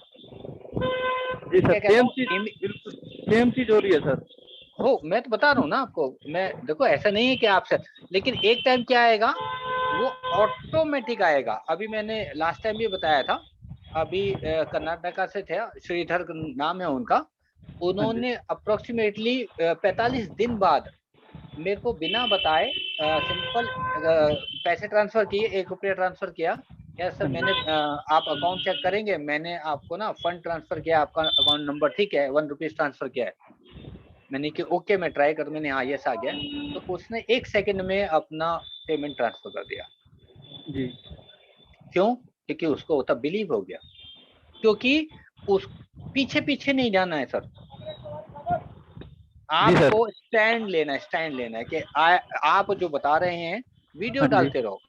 जी सर, क्या कहता सेम हूँ चीज, बिल्कुल सेम चीज हो रही है सर। मैं तो बता रहा हूँ ना आपको, मैं देखो ऐसा नहीं है कि आपसे, लेकिन एक टाइम क्या आएगा, वो ऑटोमेटिक आएगा। अभी मैंने लास्ट टाइम भी बताया था, अभी कर्नाटका से थे, श्रीधर नाम है उनका। हाँ जी। उन्होंने अप्रॉक्सिमेटली 45 दिन बाद मेरे को बिना बताए सिंपल पैसे ट्रांसफ़र किए, ₹1 ट्रांसफ़र किया। यस सर हाँ जी। मैंने आप अकाउंट चेक करेंगे? मैंने आपको ना फंड ट्रांसफ़र किया, आपका अकाउंट नंबर ठीक है, ₹1 ट्रांसफ़र किया है। मैंने कि ओके मैं ट्राई कर, मैंने हाँ, यस आ गया। तो उसने 1 सेकंड में अपना पेमेंट ट्रांसफ़र कर दिया। जी। क्यों? क्योंकि उसको तब बिलीव हो गया। क्योंकि उस पीछे-पीछे नहीं जाना है सर। जी आपको सर। स्टैंड लेना है कि आप जो बता रहे हैं, वीडियो हाँ जी। डालते रहो,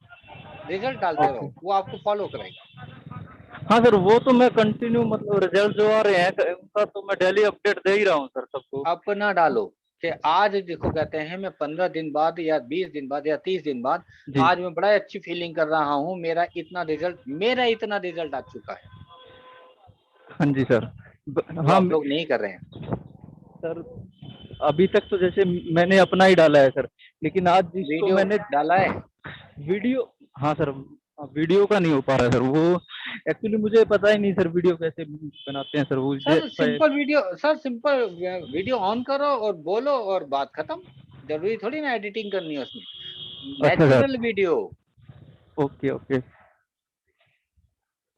रिज़ल्ट डालते ओके। रहो, वो आपको फ़ॉलो करेगा। हाँ सर, वो तो मैं कंटिन्यू मतलब रिजल्ट जो आ रहे हैं उनका तो मैं डेली अपडेट दे ही रहा हूँ सर सबको। अपना डालो कि आज जिसको कहते हैं मैं 15 दिन बाद या 20 दिन बाद या 30 दिन बाद जी। आज मैं बड़ा अच्छी फीलिंग कर रहा हूँ, मेरा इतना रिज़ल्ट आ चुका है, हाँ जी सर। जो हाँ आप लोग नहीं कर रहे हैं। सर, अभी तक तो जैसे मैंने अपना ही डाला है सर, लेकिन आज जिसको वीडियो मैंने डाला है? वीडियो, हाँ सर, वीडियो का नहीं हो पा रहा है सर। वो एक्चुअली मुझे पता ही नहीं सर वीडियो कैसे बनाते हैं सर। वो सिंपल वीडियो ऑन करो और बोलो और बात खत्म। जरूरी थोड़ी ना एडिटिंग करनी है उसमें, अच्छा sir. Natural video. Okay okay. कि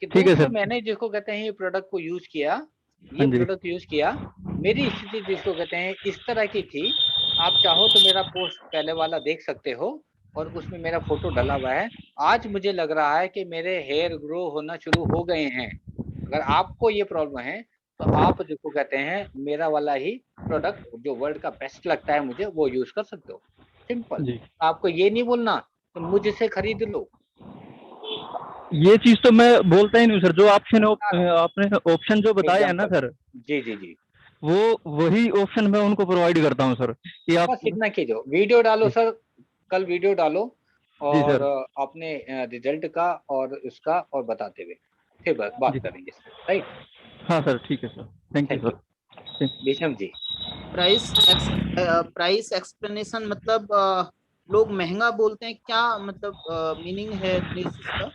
ठीक है दोस्तों सर। मैंने जिसको कहते हैं ये प्रोडक्ट को यूज किया, ये हाँ जी। प्रोडक्ट यूज किया, मेरी स्थिति जिसको कहते हैं इस तरह की थी, आप चाहो तो मेरा पोस्ट पहले वाला देख सकते हो और उसमें मेरा फोटो डला हुआ है। आज मुझे लग रहा है कि मेरे हेयर ग्रो होना शुरू हो गए हैं। अगर आपको ये प्रॉब्लम है तो आप जिसको कहते हैं मेरा वाला ही प्रोडक्ट जो वर्ल्ड का बेस्ट लगता है मुझे, वो यूज कर सकते हो। सिंपल। जी, आपको ये नहीं बोलना तो मुझसे खरीद लो। ये चीज तो मैं बोलता ही नहीं सर। जो ऑप्शन बता रहा हूँ आपने ऑप्शन जो बताए हैं ना एग्जाम्पल। सर, जी जी जी। वो वही ऑप्शन मैं उनको प्रोवाइड करता हूँ सर कि आप। बस इतना कीजिए, वीडियो डालो जी। सर, कल वीडियो डालो जी और सर। अपने रिजल्ट का और इसका और बताते हुए फिर बात जी। करेंगे इस पे, राइट। हाँ सर, ठीक है sir. Thank you thank you. Sir. Bhisham ji. Price explanation मतलब लोग महंगा बोलते हैं, क्या मतलब मीनिंग है दिनेश इसका?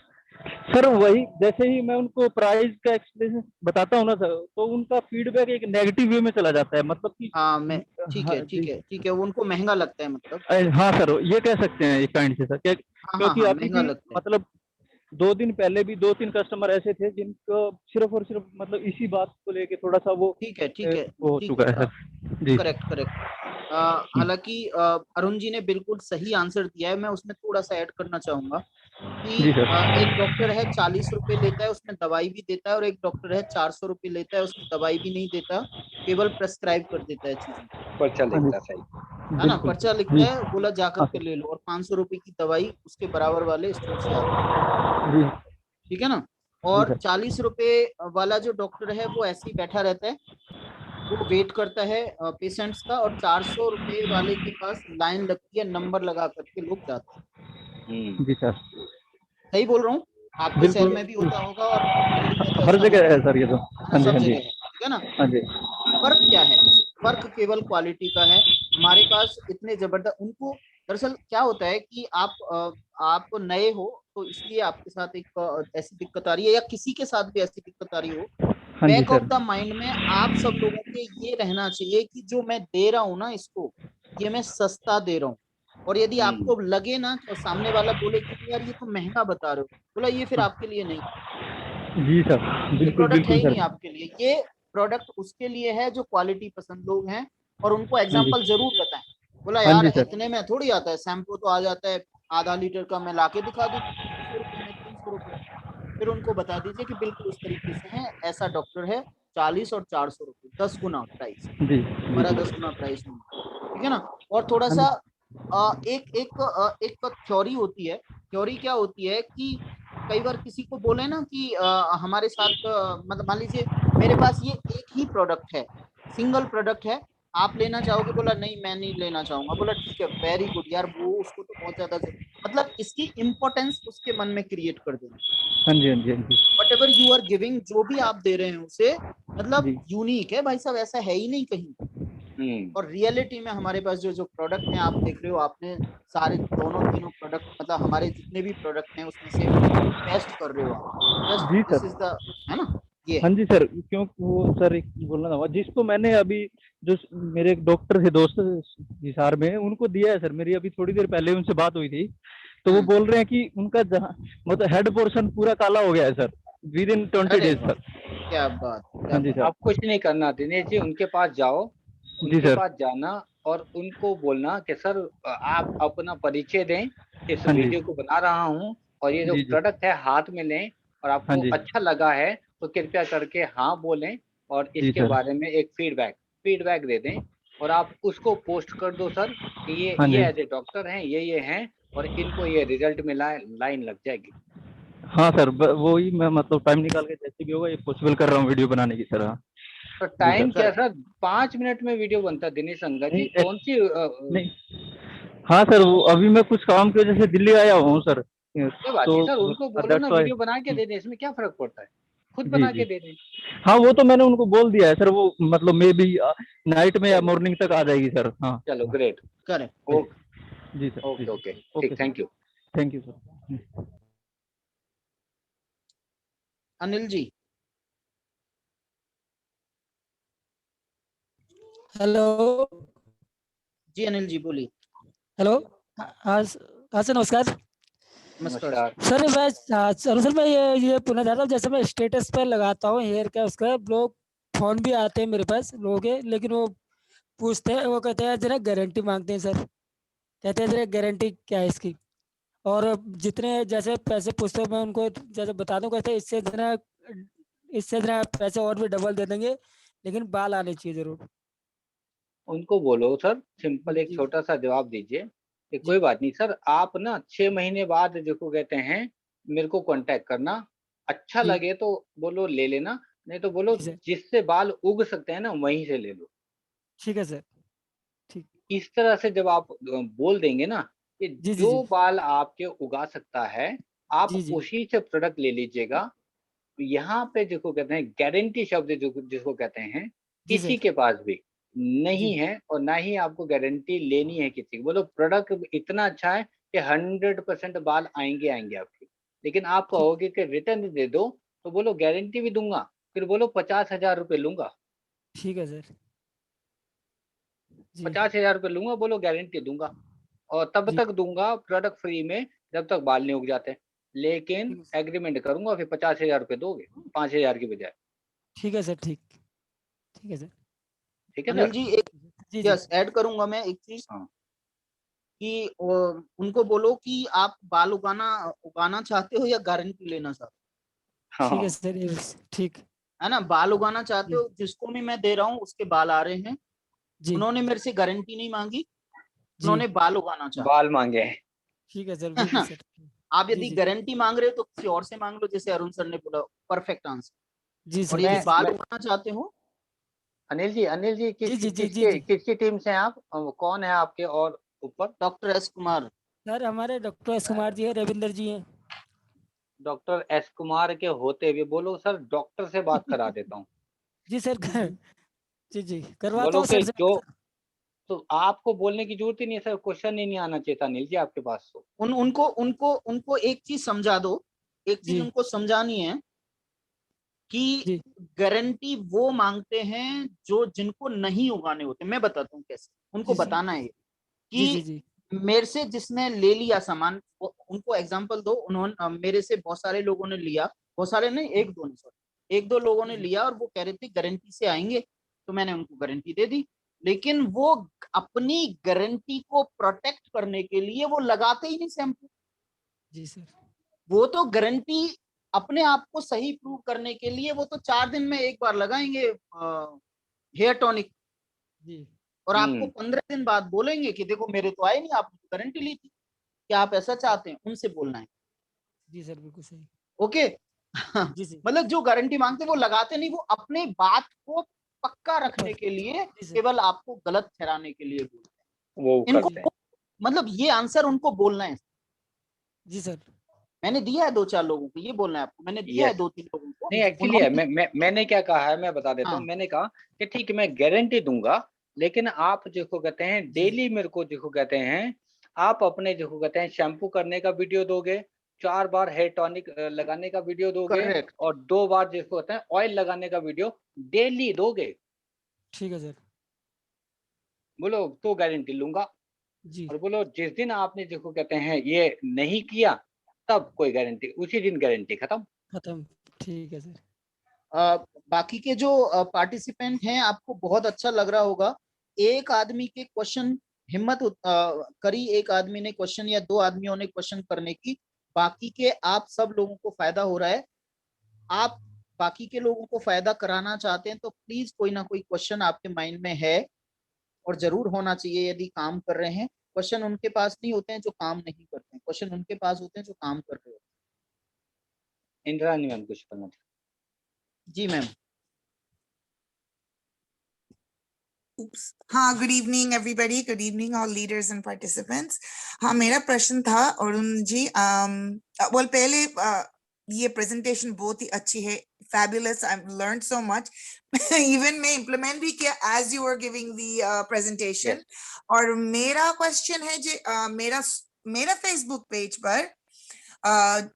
सर वही, जैसे ही मैं उनको प्राइस का एक्सप्लेनेशन बताता हूँ ना सर, तो उनका फीडबैक एक नेगेटिव वे में चला जाता है, मतलब कि। हाँ मैं, ठीक हाँ है ठीक जी। है ठीक है, वो उनको महंगा लगता है मतलब। हाँ सर, ये कह सकते हैं एक काइंड से सर, हाँ हाँ क्योंकि हाँ, अभी महंगा भी लगता है। मतलब 2 दिन पहले भी 2-3 कस्टमर ऐसे थे जिनको सिर्फ और सिर्फ मतलब इसी बात को लेके थोड़ा सा वो ठीक है ठीक है वो हो ठीक है, चुका है सर। जी। Correct correct. हालांकि अरुण जी ने बिल्कुल सही आंसर दिया है, मैं उसमें थोड़ा सा ऐड करना चाहूंगा कि जी सर। एक डॉक्टर है 40 रुपए लेता है, उसमें दवाई भी देता है, और एक डॉक्टर है 400 रुपए लेता है, उसमें दवाई भी नहीं देता, केवल प्रेस्क्राइब कर देता है चीजें। पर्चा हाँ जी। लिखता सही। है ना, बिल्कुल पर्चा जी। लिखता है, बोला जा हाँ करके सर। ले लो, और 500 रुपए की दवाई उसके बराबर वाले स्टोर से आती है। जी। ठीक है ना। जी और सर। 40 रुपए वाला जो डॉक्टर है वो ऐसे ही बैठा रहता है, वो वेट करता है पेशेंट्स का, और 400 रुपए वाले के पास लाइन लगती है, नंबर लगा करके लोग जाते हैं। हम्म। जी सर। सही बोल रहा हूँ? आपके शहर बिल्कुल। में भी होता होगा और दिल्ली में तो हर ऐसा जगह होता है ही सर ये तो। है ना, हाँ जी, सब हाँ जी। जगह है, ठीक है ना। हाँ जी। फर्क क्या है? फर्क केवल क्वालिटी का है। हमारे पास इतने जबरदस्त उनको, दरअसल क्या होता है कि आप नए हो तो इसलिए आपके साथ एक ऐसी दिक्कत आ रही है, या किसी के साथ भी ऐसी दिक्कत आ रही हो। हाँ जी back of sir. The mind में आप सब लोगों के ये रहना चाहिए कि जो मैं दे रहा हूँ ना इसको, ये मैं सस्ता दे रहा हूँ। और यदि हम्म। आपको लगे ना और सामने वाला बोले कि यार ये तो महंगा बता रहे हो, बोला ये फिर आपके लिए नहीं, जी सर। ये बिल्कुल प्रोडक्ट है बिल्कुल ही सर। नहीं आपके लिए। ये प्रोडक्ट उसके लिए है जो क्वालिटी पसंद लोग हैं, और उनको हाँ जी। एग्जाम्पल जरूर बताएं। बोला हाँ यार जी सर। इतने में थोड़ी आता है, शैम्पू तो आ जाता है आधा लीटर का, मैं लाके दिखा दूंगा 200 रुपये में, 300 रुपये में। फिर उनको बता दीजिए कि बिल्कुल उस तरीके से है, ऐसा डॉक्टर है, 40 और 400 रुपये, 10 गुना प्राइस, जी जी हमारा जी। 10 गुना प्राइस नहीं है। ठीक है ना। और थोड़ा हाँ सा जी। एक थ्योरी होती है। थ्योरी क्या होती है कि कई बार किसी को बोले ना कि हमारे साथ मतलब मान लीजिए मेरे पास ये एक ही प्रोडक्ट है, सिंगल प्रोडक्ट है, आप लेना चाहोगे? बोला नहीं मैं नहीं लेना चाहूंगा। बोला ठीक है, वेरी गुड यार, वो उसको तो बहुत ज्यादा मतलब इसकी इंपॉर्टेंस उसके मन में क्रिएट कर देना। हाँ जी। हाँ जी। हाँ जी। Whatever you are giving, जो भी आप दे रहे हैं उसे, मतलब जी। यूनिक है भाई साहब, ऐसा है ही नहीं कहीं। हम्म। और रियलिटी में हमारे पास जो जो प्रोडक्ट हैं आप देख रहे हो, आपने सारे दोनों तीनों प्रोडक्ट, मतलब हमारे जितने भी प्रोडक्ट हैं उसमें से बेस्ट कर रहे हो आप। जस्ट जी दिस सर। इज द, है ना, ये हाँ है। जी सर, क्यों वो सर एक बोलना था जिसको मैंने अभी, जो मेरे एक डॉक्टर थे दोस्त हिसार में, उनको दिया है सर। मेरी अभी थोड़ी देर पहले उनसे बात हुई थी, तो वो हम्म। बोल रहे हैं कि उनका जहाँ मतलब हेड पोर्शन पूरा काला हो गया है सर, विद इन 20 अरे डेज वाह, सर। क्या बात क्या हाँ जी बात। सर। आप कुछ नहीं करना दिनेश जी, उनके पास जाओ, जी उनके सर। पास जाना और उनको बोलना कि सर आप अपना परिचय दें, इस हाँ जी। वीडियो को बना रहा हूँ और ये जो जी जी। प्रोडक्ट है हाथ में लें और हाँ आपको जी। अच्छा लगा है तो कृपया करके हाँ बोलें और जी इसके सर। बारे में एक फीडबैक दे दें और आप उसको पोस्ट कर दो सर कि हाँ ये जी। एज ए डॉक्टर हैं, ये हैं और इनको ये रिजल्ट मिला है, लाइन लग जाएगी। हाँ सर, वो ही मैं मतलब टाइम निकाल के जैसे भी होगा ये पॉसिबल कर रहा हूँ वीडियो बनाने की सर। हाँ तो जी टाइम सर। क्या करेक्ट। सर, 5 मिनट में वीडियो बनता है दिनेश अंगद नहीं जी, कौन सी नहीं। हाँ सर, वो अभी मैं कुछ काम की वजह से दिल्ली आया हुआ हूँ सर, कोई बात नहीं तो सर, उनको बोलो ना दैट्स वाई। वीडियो बना के दे दें, इसमें क्या फर्क पड़ता है, खुद जी बना के जी। दे दें। हाँ वो तो मैंने उनको बोल दिया है सर, वो मतलब मे बी नाइट में या चलो, मॉर्निंग तक आ जाएगी सर। हाँ। चलो ग्रेट। करेक्ट। जी। ओके। जी सर। जी ओके ओके सर। ओके ठीक, sir. Thank you. Thank you sir. Anil ji. Hello. जी अनिल जी बोलिए। हेलो। हाँ हाँ सर, नमस्कार नमस्कार। नमस्कार। सर। सर मैं ये पूछना चाहता हूँ, जैसे मैं स्टेटस पर लगाता हूँ हेयर का, उसका लोग फोन भी आते हैं मेरे पास लोगों के, लेकिन वो पूछते हैं, वो कहते हैं जरा गारंटी मांगते हैं सर, कहते हैं जरा गारंटी क्या है इसकी। और जितने जैसे पैसे पूछते हैं मैं उनको जैसे बता दूं, कहते हैं इससे जरा पैसे और भी डबल दे देंगे, लेकिन बाल आने चाहिए जरूर। उनको बोलो सर, सिंपल एक जी छोटा सा जवाब दीजिए कि जी कोई बात नहीं सर, आप ना 6 महीने बाद जिसको कहते हैं मेरे को कांटेक्ट करना, अच्छा जी लगे तो बोलो ले लेना, नहीं तो बोलो जी सर, जिससे बाल उग सकते हैं ना वहीं से ले लो। ठीक है सर, ठीक। इस तरह से जब आप बोल देंगे ना कि जी जी जो जी बाल आपके उगा सकता है, आप जी जी उसी से प्रोडक्ट ले लीजिएगा। यहाँ पे जिसको कहते हैं गारंटी शब्द जो जिसको कहते हैं, जी किसी सर, के पास भी नहीं जी है और ना ही आपको गारंटी लेनी है किसी की। बोलो प्रोडक्ट इतना अच्छा है कि 100% बाल आएँगे आएँगे आपके। लेकिन आप ठीक, कहोगे कि रिटर्न दे दो, तो बोलो गारंटी भी दूँगा, फिर बोलो 50,000 रुपए लूँगा। ठीक है सर। जी 50,000 रुपए लूँगा, बोलो गारंटी दूँगा और तब जी, तक दूँगा प्रोडक्ट फ्री में जब तक बाल नहीं उग जाते। लेकिन ठीक है एग्रीमेंट करूँगा फिर 50,000 रुपए दोगे, 5,000 की बजाय। ठीक है सर, ठीक, ठीक है सर। ठीक है अनिल सर? जी, एक जी जी यस ऐड करूंगा मैं एक चीज हाँ। कि उनको बोलो कि आप बाल उगाना उगाना चाहते हो या गारंटी लेना चाहते हाँ, ठीक है हाँ। सर, ये ठीक। हो, है ना? बाल उगाना चाहते जी हो, जिसको भी मैं दे रहा हूँ उसके बाल आ रहे हैं। जी उन्होंने मेरे से गारंटी नहीं मांगी, जी, उन्होंने बाल उगाना चाहा। बाल माँगे हैं। ठीक है सर, बिल्कुल सर। आप जी यदि जी गारंटी मांग रहे हो तो किसी और से मांग लो, जैसे अरुण सर ने बोला, परफेक्ट जी आंसर। और सर, यदि जी मैं बाल मैं उगाना चाहते हो, अनिल जी जी जी जी जी जी। किसकी टीम से हैं आप? कौन है आपके और ऊपर? Doctor S Kumar. सर हमारे डॉक्टर एस कुमार जी है, रविंदर जी हैं। डॉक्टर एस कुमार के होते हुए बोलो सर डॉक्टर से बात करा देता हूँ। जी सर, जी जी। जी जी करवाता बोलो हूँ कि सर से जो बात सर। तो आपको बोलने की ज़रूरत ही नहीं है सर, क्वेश्चन ही नहीं आना चाहिए था अनिल जी आपके पास तो। उनको उनको उनको एक चीज समझा दो, एक चीज जी उनको समझानी है कि जी गारंटी वो मांगते हैं जो जिनको नहीं उगाने होते। मैं बताता हूँ कैसे उनको जी जी बताना है जी जी कि जी मेरे से जिसने ले लिया सामान, उनको एग्जांपल दो। उन्होंने मेरे से बहुत सारे लोगों ने लिया, बहुत सारे नहीं, एक दो ने, सॉरी, एक दो लोगों ने जी लिया और वो कह रहे थे गारंटी से आएंगे, तो मैंने उनको गारंटी दे दी। लेकिन वो अपनी गारंटी को प्रोटेक्ट करने के लिए वो लगाते ही नहीं शैम्पू। जी सर। वो तो गारंटी अपने आप को सही प्रूव करने के लिए वो तो 4 दिन में एक बार लगाएंगे हेयर टॉनिक, जी और आपको हुँ। 15 दिन बाद बोलेंगे कि देखो मेरे तो आए नहीं, आपने तो गारंटी ली थी। क्या आप ऐसा चाहते हैं? उनसे बोलना है। जी सर, बिल्कुल सही। ओके। जी जी मतलब जो गारंटी मांगते हैं वो लगाते नहीं, वो अपने बात को पक्का रखने ऊपर। के लिए जी सर। केवल आपको गलत ठहराने के लिए बोलते वो हैं जी करते इनको। हैं। मतलब ये आंसर उनको बोलना है। जी सर। मैंने दिया है 2-4 लोगों को, ये बोलना है आपको, मैंने दिया है यस। 2-3 लोगों को। नहीं एक्चुअली है उन्होंने मैंने क्या कहा है मैं बता देता हूँ। हाँ मैंने कहा कि ठीक है मैं गारंटी दूँगा, लेकिन आप जिसको कहते हैं जी डेली मेरे को जिसको कहते हैं, आप अपने जिसको कहते हैं शैम्पू करने का वीडियो दोगे, 4 बार हेयर टॉनिक लगाने का वीडियो दोगे करेक्ट। और 2 बार जिसको कहते हैं ऑयल लगाने का वीडियो डेली दोगे, ठीक है सर। बोलो तो गारंटी लूँगा। जी, और बोलो जिस दिन आपने जिसको कहते हैं ये नहीं किया, तब कोई गारंटी उसी दिन गारंटी खत्म। खत्म। ठीक है सर। बाकी के जो पार्टिसिपेंट हैं, आपको बहुत अच्छा लग रहा होगा। एक आदमी के क्वेश्चन हिम्मत करी, एक आदमी ने क्वेश्चन या 2 आदमियों ने क्वेश्चन करने की, बाकी के आप सब लोगों को फायदा हो रहा है। आप बाकी के लोगों को फायदा कराना चाहते हैं तो प्लीज कोई ना कोई क्वेश्चन आपके माइंड में है, और जरूर होना चाहिए यदि काम कर रहे हैं। क्वेश्चन उनके पास नहीं होते हैं जो काम नहीं करते हैं, क्वेश्चन उनके पास होते हैं जो काम कर रहे होते इंदिरानी मैम कुछ करना था। हैं। जी मैम। Oops. हाँ, good evening everybody, good evening all leaders and participants. हाँ, मेरा प्रश्न था अरुण जी, पहले ये प्रेजेंटेशन बहुत ही अच्छी है, fabulous, I learn so much. Even मैं इम्प्लीमेंट भी किया as you were giving the presentation. Yes. और मेरा क्वेश्चन है जी, मेरा फेसबुक पेज पर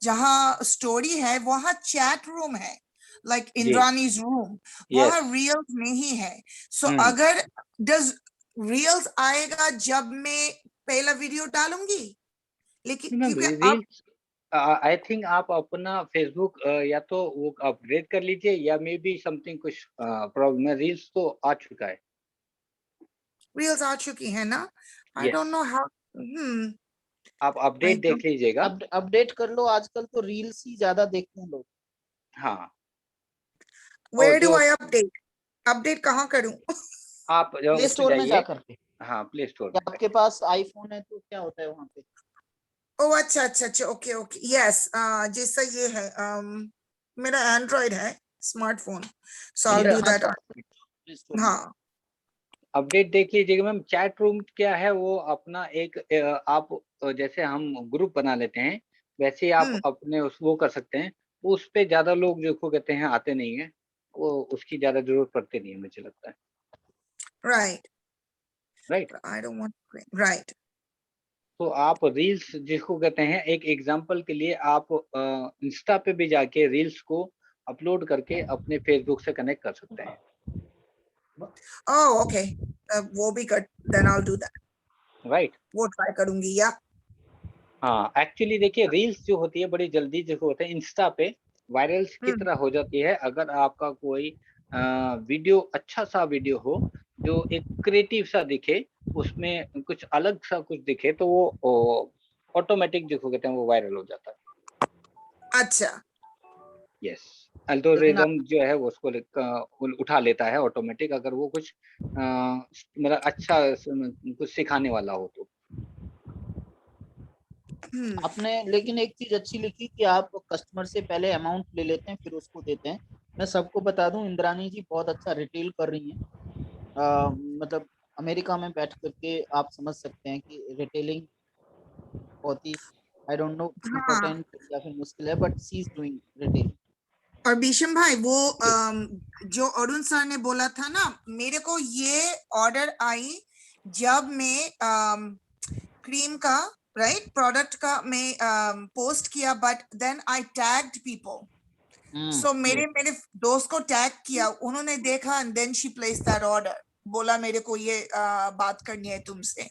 जहाँ स्टोरी है वहाँ चैट रूम है, लाइक जी। इंद्रानीज रूम, वहाँ यस। रील्स नहीं है। सो हुँ। अगर डज रील्स आएगा जब मैं पहला वीडियो डालूंगी, लेकिन मैम क्योंकि अब रील्स आई थिंक आप अपना फेसबुक या तो वो अपग्रेड कर लीजिए या मे बी समथिंग कुछ प्रॉब्लम है। रील्स तो आ चुका है। रील्स आ चुकी है ना? आई यस, डोंट नो हाउ। आप आई अपडेट देख लीजिएगा। अपडेट कर लो, आजकल तो रील्स ही ज्यादा देखते हैं लोग। हाँ, और वेयर डू जो आई अपडेट? अपडेट कहाँ करूं? आप प्ले उस पे स्टोर में जाइए। जाकर के, हाँ, प्ले स्टोर या में। आपके पास आईफोन है तो क्या होता है वहां पे? ओ अच्छा अच्छा अच्छा, ओके ओके, यस। जैसा ये है, मेरा एंड्रॉइड है smartphone, so I yes, do हाँ दैट। तो प्ले स्टोर में हाँ। अपडेट देख लीजिएगा मैम। चैट रूम क्या है वो अपना एक आप जैसे हम ग्रुप बना लेते हैं वैसे ही आप हम्म। अपने वो कर सकते हैं। उस पे ज्यादा लोग जो को कहते हैं आते नहीं है, वो उसकी ज्यादा जरूरत पड़ती नहीं है मुझे लगता है। Right. Right. I don't want. Right. तो आप रील्स जिसको कहते हैं, एक एग्जांपल के लिए आप इंस्टा पे भी जाके रील्स को अपलोड करके अपने फेसबुक से कनेक्ट कर सकते हैं। ओह ओके, वो भी कर, then I will do that. Right. वो ट्राई करूंगी या। हाँ, एक्चुअली देखिए रील्स जो होती है बड़ी जल्दी जो होते हैं इंस्टा पे वायरल्स की हम्म। तरह हो जाती है। अगर आपका कोई वीडियो अच्छा सा वीडियो हो जो एक क्रिएटिव सा दिखे, उसमें कुछ अलग सा कुछ दिखे, तो वो ऑटोमेटिक जो कहते हैं वो वायरल हो जाता है। अच्छा। यस, लेकिन एल्गोरिदम जो है वो उसको उठा लेता है ऑटोमेटिक, अगर वो कुछ मतलब अच्छा कुछ सिखाने वाला हो तो। आपने लेकिन एक चीज अच्छी लिखी कि आप कस्टमर से पहले अमाउंट ले लेते हैं फिर उसको देते हैं। मैं सबको बता दूं, इंद्रानी जी बहुत अच्छा रिटेल कर रही हैं। मतलब अमेरिका में बैठ करके आप समझ सकते हैं कि रिटेलिंग बहुत ही, आई डोंट नो, हाँ। इम्पोर्टेंट या फिर मुश्किल है, but she is doing retelling. और भीषम भाई, वो यस, जो अरुण सर ने बोला था ना, मेरे को ये ऑर्डर आई जब मैं क्रीम का, राइट, प्रोडक्ट का मैं पोस्ट किया, but then I tagged people. So मेरे मेरे दोस्त को टैग किया, उन्होंने देखा, and then she placed that order. बोला मेरे को ये बात करनी है तुमसे,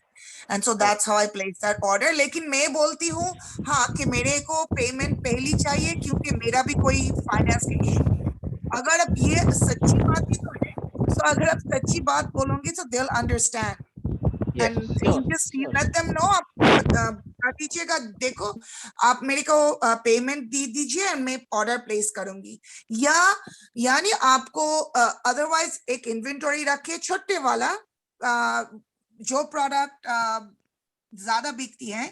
and so that's how I placed that order. लेकिन मैं बोलती हूँ हाँ कि मेरे को पेमेंट पहली चाहिए, क्योंकि मेरा भी कोई फाइनेंस का इशू है। अगर अब ये सच्ची बात ही तो है, सो अगर आप सच्ची बात बोलोगे तो they will understand, yes, and sure just sure. Let them know. आप बता दीजिएगा, देखो आप मेरे को पेमेंट दे दीजिए और मैं ऑर्डर प्लेस करूंगी, या यानी आपको अदरवाइज एक इन्वेंटरी रखे छोटे वाला, जो प्रोडक्ट ज्यादा बिकती है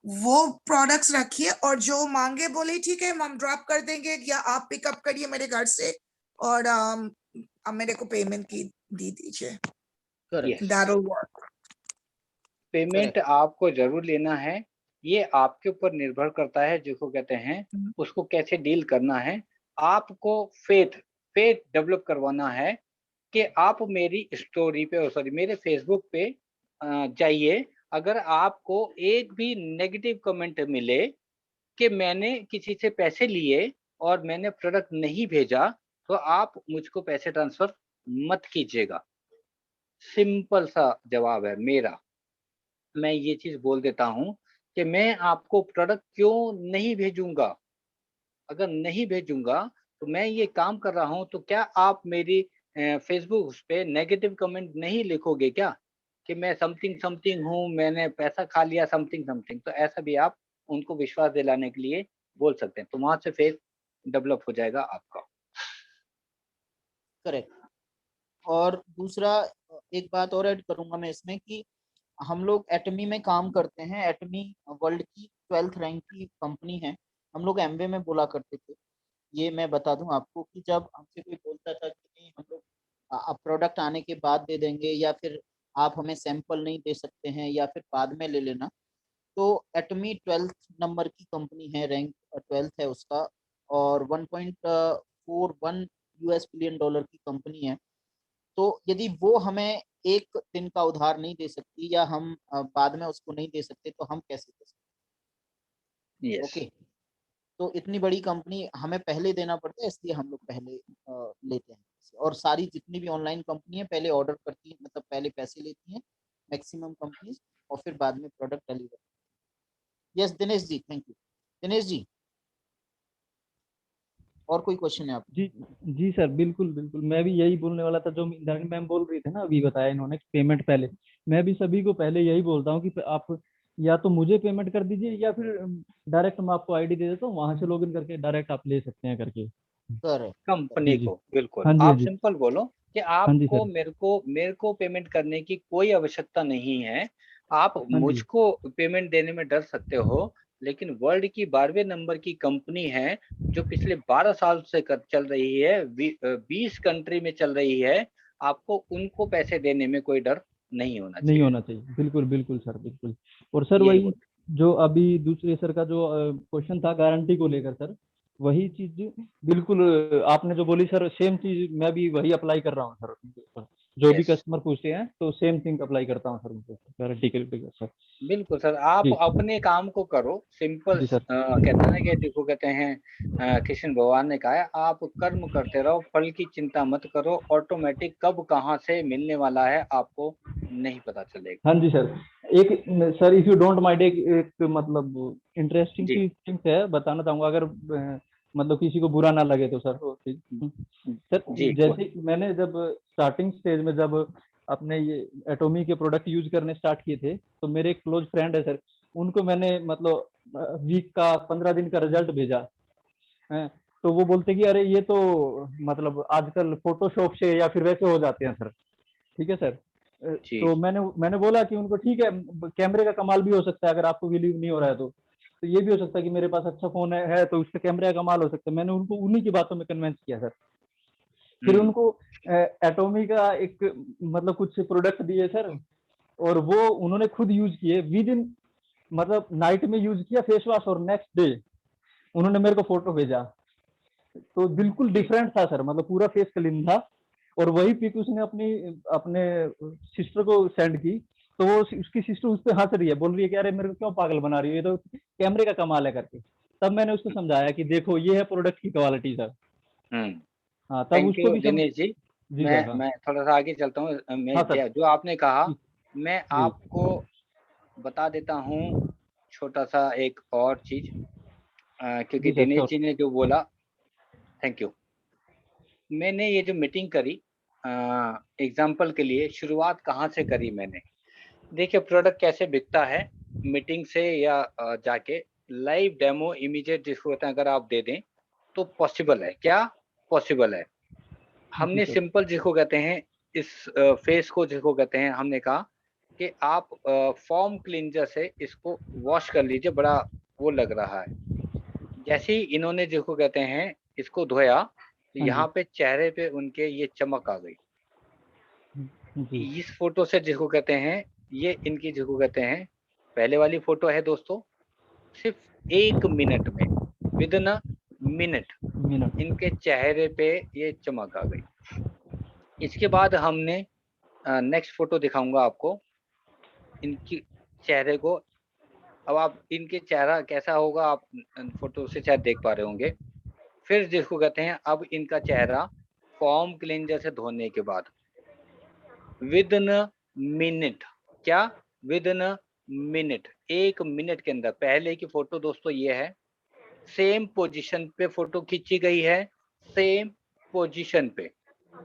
वो प्रोडक्ट्स रखिए, और जो मांगे बोले ठीक है हम ड्रॉप कर देंगे, या आप पिकअप करिए मेरे घर से, और अब मेरे को पेमेंट की दे दीजिए। Correct yes. That will work. Payment correct. आपको ज़रूर लेना है। ये आपके ऊपर निर्भर करता है जिसको कहते हैं, उसको कैसे डील करना है। आपको फ़ेथ डेवलप करवाना है कि आप मेरी स्टोरी पे सॉरी मेरे फ़ेसबुक पे जाइए। अगर आपको एक भी नेगेटिव कमेंट मिले कि मैंने किसी से पैसे लिए और मैंने प्रोडक्ट नहीं भेजा, तो आप मुझको पैसे ट्रांसफ़र मत कीजिएगा। सिंपल सा जवाब है मेरा। मैं ये चीज़ बोल देता हूँ कि मैं आपको प्रोडक्ट क्यों नहीं भेजूँगा? अगर नहीं भेजूँगा, तो मैं ये काम कर रहा हूँ, तो क्या आप मेरी फ़ेसबुक उस पे नेगेटिव कमेंट नहीं लिखोगे क्या? कि मैं समथिंग समथिंग हूँ, मैंने पैसा खा लिया समथिंग समथिंग। तो ऐसा भी आप उनको विश्वास दिलाने के लिए बोल सकते हैं। तो वहाँ से फ़ेथ डेवलप हो जाएगा आपका। करेक्ट। और दूसरा, एक बात और ऐड करूंगा मैं इसमें कि हम लोग एटमी में काम करते हैं। एटमी वर्ल्ड की 12th रैंक की कंपनी है। हम लोग एमवे में बोला करते थे। ये मैं बता दूं आपको कि जब हमसे कोई बोलता था कि नहीं हम लोग आप प्रोडक्ट आने के बाद दे देंगे, या फिर आप हमें सैंपल नहीं दे सकते हैं, या फिर बाद में ले लेना, तो एटमी 12th नंबर की कंपनी है, रैंक 12th है उसका, और 1.41 यूएस बिलियन डॉलर की कंपनी है। तो यदि वो हमें एक दिन का उधार नहीं दे सकती, या हम बाद में उसको नहीं दे सकते, तो हम कैसे दे सकते? यस। ओके। तो इतनी बड़ी कंपनी हमें पहले देना पड़ता है, इसलिए हम लोग पहले लेते हैं। और सारी जितनी भी ऑनलाइन कंपनी है पहले ऑर्डर करती है, मतलब पहले पैसे लेती हैं मैक्सिमम कंपनीज, और फिर बाद में product deliver. Yes Dinesh ji, thank you. Dinesh ji, और कोई क्वेश्चन है आप? जी जी सर, बिल्कुल बिल्कुल, मैं भी यही बोलने वाला था जो इंद्राणी मैम बोल रही थे ना, अभी बताया इन्होंने पेमेंट पहले। मैं भी सभी को पहले यही बोलता हूँ कि आप या तो मुझे पेमेंट कर दीजिए, या फिर डायरेक्ट मैं आपको आईडी दे देता हूँ, वहां से लॉगिन करके डायरेक्ट आप ले सकते हैं करके। करेक्ट। जी कंपनी जी। को बिल्कुल हाँ जी, हाँ आप जी। सिंपल बोलो कि हाँ जी आपको सर। मेरे को पेमेंट करने की कोई आवश्यकता नहीं है। आप हाँ जी। मुझको पेमेंट देने में डर सकते हो, लेकिन वर्ल्ड की 12वें नंबर की कंपनी है जो पिछले 12 साल से चल रही है, 20 कंट्री में चल रही है। आपको उनको पैसे देने में कोई डर नहीं होना नहीं चाहिए। होना चाहिए, बिल्कुल बिल्कुल सर, बिल्कुल। और सर यही वही बोल। जो अभी दूसरे सर का जो क्वेश्चन था गारंटी को लेकर सर, वही चीज बिल्कुल आपने जो बोली सर, सेम चीज मैं भी वही अप्लाई कर रहा हूँ सर उनके ऊपर। जो भी यस, कस्टमर पूछते हैं तो सेम थिंग अप्लाई करता हूँ सर उनके ऊपर, गारंटी के लेकर सर। बिल्कुल सर, आप जी अपने काम को करो सिंपल। जी सर। कहते हैं ना कि देखो, कहते हैं कृष्ण भगवान ने कहा है, आप कर्म करते रहो, फल की चिंता मत करो। ऑटोमेटिक कब कहाँ से मिलने वाला है आपको नहीं पता चलेगा। हाँ जी सर। एक sir, if you don't mind, एक मतलब इंटरेस्टिंग जी थिंग है, बताना चाहूंगा, अगर मतलब किसी को बुरा ना लगे तो सर वो चीज। सर जी जैसे मैंने जब स्टार्टिंग स्टेज में जब अपने ये एटोमी के प्रोडक्ट यूज करने स्टार्ट किए थे, तो मेरे एक क्लोज फ्रेंड है सर, उनको मैंने मतलब वीक का 15 दिन का रिजल्ट भेजा है। तो वो बोलते कि अरे ये तो मतलब आजकल फोटोशॉप से या फिर वैसे हो जाते हैं सर। ठीक है सर। जी। तो मैंने मैंने बोला कि उनको ठीक है, कैमरे का कमाल भी हो सकता है, अगर आपको बिलीव नहीं हो रहा है तो ये भी हो सकता है कि मेरे पास अच्छा फोन है तो उससे कैमरे का कमाल हो सकता है। मैंने उनको उन्हीं की बातों में कन्वेंस किया सर। फिर हम्म। उनको एटोमी का एक मतलब कुछ प्रोडक्ट दिए सर, और वो उन्होंने खुद यूज किए विद इन, मतलब नाइट में यूज किया फेस वॉश, और नेक्स्ट डे उन्होंने मेरे को फोटो भेजा। तो बिल्कुल जी। डिफरेंट था सर, मतलब पूरा फेस क्लीन था। और वही पिक उसने अपनी अपने सिस्टर को सेंड की, तो वो उसकी सिस्टर उस पर हंस रही है, बोल रही है कि अरे मेरे को क्यों पागल बना रही है, ये तो कैमरे का कमाल है करके। तब मैंने उसको समझाया कि देखो ये है प्रोडक्ट की क्वालिटी सर। हम्म। हाँ, तब थैंक उसको यू भी दिनेश जी। जी मैं सर। हाँ मैं थोड़ा सा आगे चलता हूँ। मैं हाँ सर। जो आपने कहा, जी मैं जी आपको बता देता हूँ छोटा सा एक और चीज। क्योंकि जी सर, दिनेश श्योर। जी ने जो बोला, थैंक यू। मैंने ये जो मीटिंग करी, एग्जाम्पल के लिए शुरुआत कहाँ से करी मैंने। देखिए प्रोडक्ट कैसे बिकता है, मीटिंग से या जाके लाइव डेमो इमीडिएट जिसको होता है अगर आप दे दें तो पॉसिबल है। क्या पॉसिबल है? जी हमने सर। सिंपल जिसको कहते हैं, इस फेस को जिसको कहते हैं, हमने कहा कि आप फॉर्म क्लींजर से इसको वॉश कर लीजिए, बड़ा वो लग रहा है। जैसे ही इन्होंने जिसको कहते हैं इसको धोया, तो हाँ जी। यहाँ पे चेहरे पे उनके ये चमक आ गई। जी इस फोटो से जिसको कहते हैं, ये इनकी जिसको कहते हैं, पहले वाली फोटो है दोस्तों, सिर्फ 1 मिनट में, with in a minute minute. इनके चेहरे पे ये चमक आ गई। इसके बाद हमने नेक्स्ट फोटो दिखाऊंगा आपको इनकी चेहरे को। अब आप इनके चेहरा कैसा होगा आप फोटो से शायद देख पा रहे होंगे। फिर जिसको कहते हैं, अब इनका चेहरा फॉर्म क्लींजर से धोने के बाद विद इन मिनट, क्या, विद इन मिनट, 1 मिनट के अंदर। पहले की फोटो दोस्तों ये है, सेम पोजीशन पे फोटो खींची गई है, सेम पोजीशन पे,